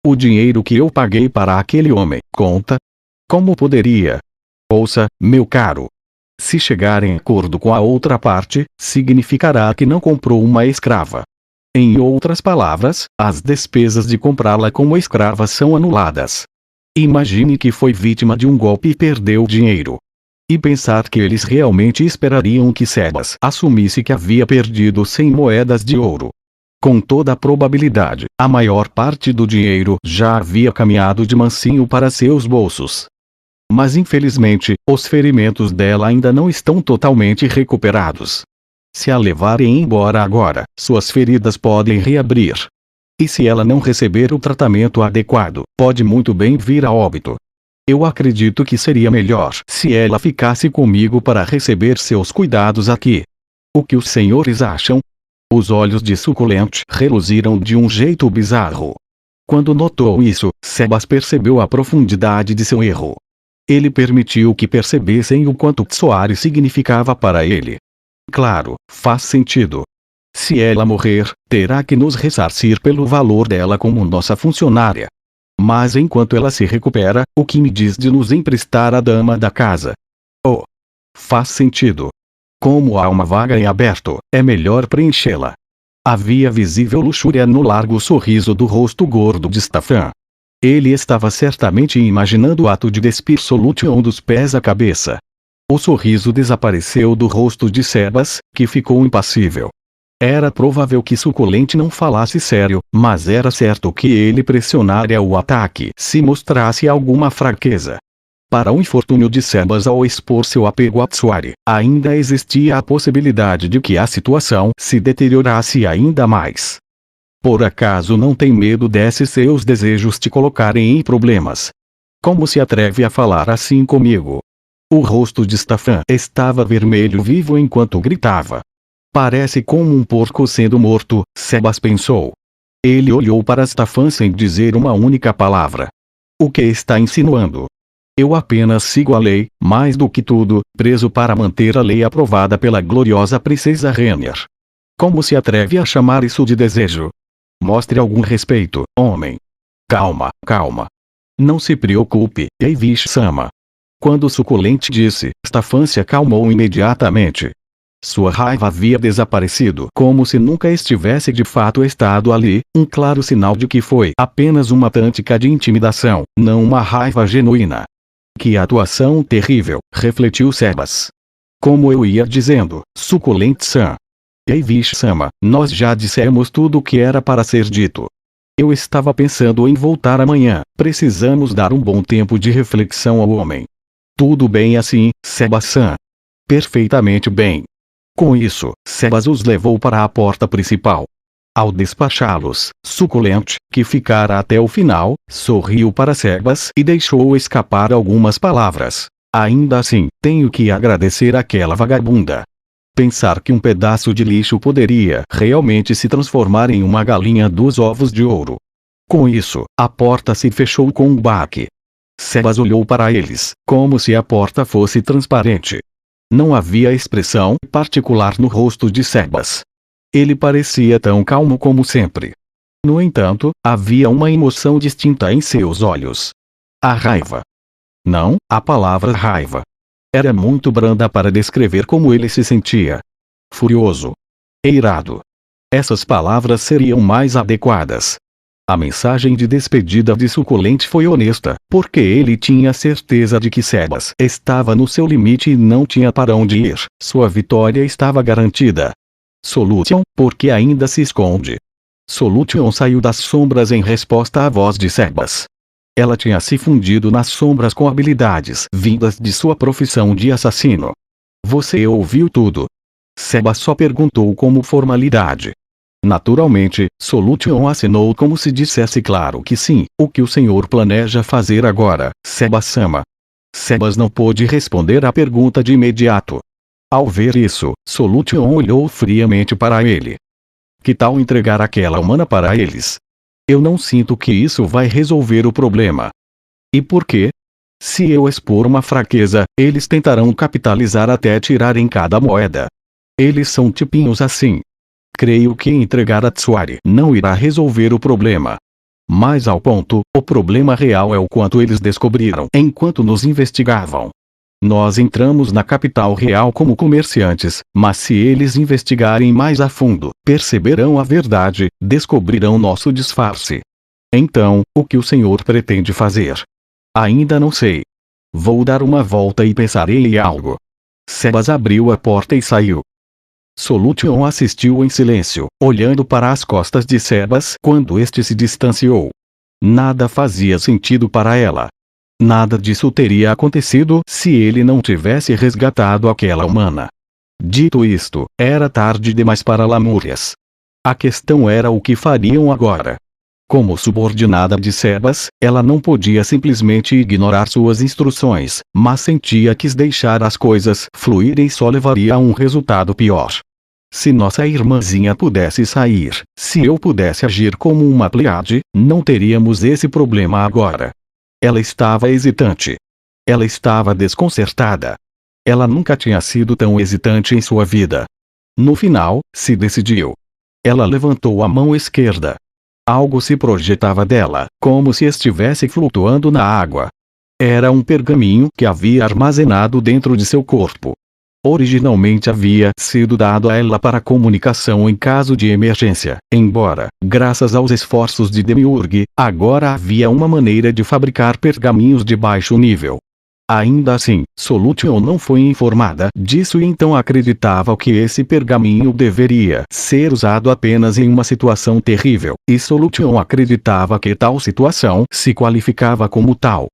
O dinheiro que eu paguei para aquele homem, conta? Como poderia? Ouça, meu caro. Se chegar em acordo com a outra parte, significará que não comprou uma escrava. Em outras palavras, as despesas de comprá-la como escrava são anuladas. Imagine que foi vítima de um golpe e perdeu dinheiro. E pensar que eles realmente esperariam que Sebas assumisse que havia perdido 100 moedas de ouro. Com toda a probabilidade, a maior parte do dinheiro já havia caminhado de mansinho para seus bolsos. Mas infelizmente, os ferimentos dela ainda não estão totalmente recuperados. Se a levarem embora agora, suas feridas podem reabrir. E se ela não receber o tratamento adequado, pode muito bem vir a óbito. Eu acredito que seria melhor se ela ficasse comigo para receber seus cuidados aqui. O que os senhores acham? Os olhos de Suculente reluziram de um jeito bizarro. Quando notou isso, Sebas percebeu a profundidade de seu erro. Ele permitiu que percebessem o quanto Tsoari significava para ele. Claro, faz sentido. Se ela morrer, terá que nos ressarcir pelo valor dela como nossa funcionária. Mas enquanto ela se recupera, o que me diz de nos emprestar a dama da casa? Faz sentido. Como há uma vaga em aberto, é melhor preenchê-la. Havia visível luxúria no largo sorriso do rosto gordo de Stefan. Ele estava certamente imaginando o ato de despir Solution dos pés à cabeça. O sorriso desapareceu do rosto de Sebas, que ficou impassível. Era provável que Suculente não falasse sério, mas era certo que ele pressionaria o ataque se mostrasse alguma fraqueza. Para o infortúnio de Sebas ao expor seu apego a Tsoari, ainda existia a possibilidade de que a situação se deteriorasse ainda mais. Por acaso não tem medo desses seus desejos te colocarem em problemas? Como se atreve a falar assim comigo? O rosto de Stefan estava vermelho vivo enquanto gritava. Parece como um porco sendo morto, Sebas pensou. Ele olhou para Stefan sem dizer uma única palavra. O que está insinuando? Eu apenas sigo a lei, mais do que tudo, preso para manter a lei aprovada pela gloriosa princesa Renner. Como se atreve a chamar isso de desejo? Mostre algum respeito, homem. Calma, calma. Não se preocupe, Eivish-sama. Quando o suculente disse, Stefan se acalmou imediatamente. Sua raiva havia desaparecido como se nunca estivesse de fato estado ali, um claro sinal de que foi apenas uma tática de intimidação, não uma raiva genuína. Que atuação terrível, refletiu Sebas. Como eu ia dizendo, suculente-san. Eivish-sama, nós já dissemos tudo o que era para ser dito. Eu estava pensando em voltar amanhã, precisamos dar um bom tempo de reflexão ao homem. Tudo bem assim, Sebas-san? Perfeitamente bem. Com isso, Sebas os levou para a porta principal. Ao despachá-los, Suculente, que ficara até o final, sorriu para Sebas e deixou escapar algumas palavras. Ainda assim, tenho que agradecer àquela vagabunda. Pensar que um pedaço de lixo poderia realmente se transformar em uma galinha dos ovos de ouro. Com isso, a porta se fechou com um baque. Sebas olhou para eles, como se a porta fosse transparente. Não havia expressão particular no rosto de Sebas. Ele parecia tão calmo como sempre. No entanto, havia uma emoção distinta em seus olhos. A raiva. Não, a palavra raiva. Era muito branda para descrever como ele se sentia. Furioso. Irado. Essas palavras seriam mais adequadas. A mensagem de despedida de Suculente foi honesta, porque ele tinha certeza de que Sebas estava no seu limite e não tinha para onde ir. Sua vitória estava garantida. Solution, porque ainda se esconde. Solution saiu das sombras em resposta à voz de Sebas. Ela tinha se fundido nas sombras com habilidades vindas de sua profissão de assassino. Você ouviu tudo? Sebas só perguntou como formalidade. Naturalmente, Solution assinou como se dissesse claro que sim. O que o senhor planeja fazer agora, Sebas-sama? Sebas não pôde responder à pergunta de imediato. Ao ver isso, Solution olhou friamente para ele. Que tal entregar aquela humana para eles? Eu não sinto que isso vai resolver o problema. E por quê? Se eu expor uma fraqueza, eles tentarão capitalizar até tirarem cada moeda. Eles são tipinhos assim. Creio que entregar a Tsuari não irá resolver o problema. Mais ao ponto, o problema real é o quanto eles descobriram enquanto nos investigavam. Nós entramos na capital real como comerciantes, mas se eles investigarem mais a fundo, perceberão a verdade, descobrirão nosso disfarce. Então, o que o senhor pretende fazer? Ainda não sei. Vou dar uma volta e pensarei em algo. Sebas abriu a porta e saiu. Solution assistiu em silêncio, olhando para as costas de Sebas quando este se distanciou. Nada fazia sentido para ela. Nada disso teria acontecido se ele não tivesse resgatado aquela humana. Dito isto, era tarde demais para lamúrias. A questão era o que fariam agora. Como subordinada de Sebas, ela não podia simplesmente ignorar suas instruções, mas sentia que deixar as coisas fluírem só levaria a um resultado pior. Se nossa irmãzinha pudesse sair, se eu pudesse agir como uma Pleiade, não teríamos esse problema agora. Ela estava hesitante. Ela estava desconcertada. Ela nunca tinha sido tão hesitante em sua vida. No final, se decidiu. Ela levantou a mão esquerda. Algo se projetava dela, como se estivesse flutuando na água. Era um pergaminho que havia armazenado dentro de seu corpo. Originalmente havia sido dado a ela para comunicação em caso de emergência, embora, graças aos esforços de Demiurge, agora havia uma maneira de fabricar pergaminhos de baixo nível. Ainda assim, Solution não foi informada disso e então acreditava que esse pergaminho deveria ser usado apenas em uma situação terrível, e Solution acreditava que tal situação se qualificava como tal.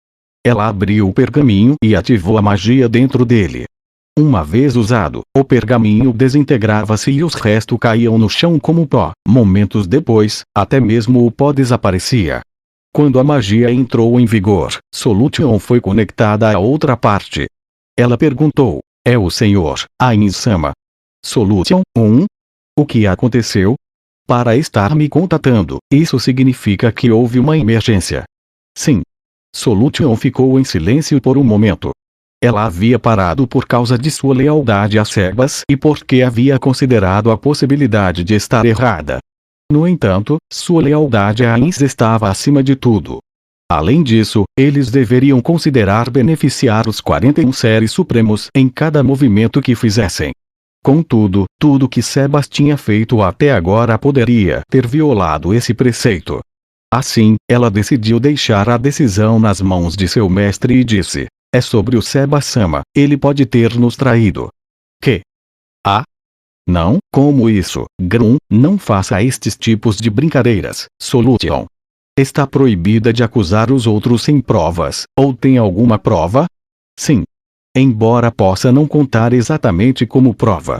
Ela abriu o pergaminho e ativou a magia dentro dele. Uma vez usado, o pergaminho desintegrava-se e os restos caíam no chão como pó. Momentos depois, até mesmo o pó desaparecia. Quando a magia entrou em vigor, Solution foi conectada a outra parte. Ela perguntou: é o Sr. Ainsama? Solution: O que aconteceu? Para estar me contatando, isso significa que houve uma emergência. Sim. Solution ficou em silêncio por um momento. Ela havia parado por causa de sua lealdade às Sebas e porque havia considerado a possibilidade de estar errada. No entanto, sua lealdade a Ains estava acima de tudo. Além disso, eles deveriam considerar beneficiar os 41 Seres Supremos em cada movimento que fizessem. Contudo, tudo que Sebas tinha feito até agora poderia ter violado esse preceito. Assim, ela decidiu deixar a decisão nas mãos de seu mestre e disse: é sobre o Seba-sama, ele pode ter nos traído. Que? Ah? Não, como isso, Grum, não faça estes tipos de brincadeiras, Solution. Está proibida de acusar os outros sem provas, ou tem alguma prova? Sim. Embora possa não contar exatamente como prova,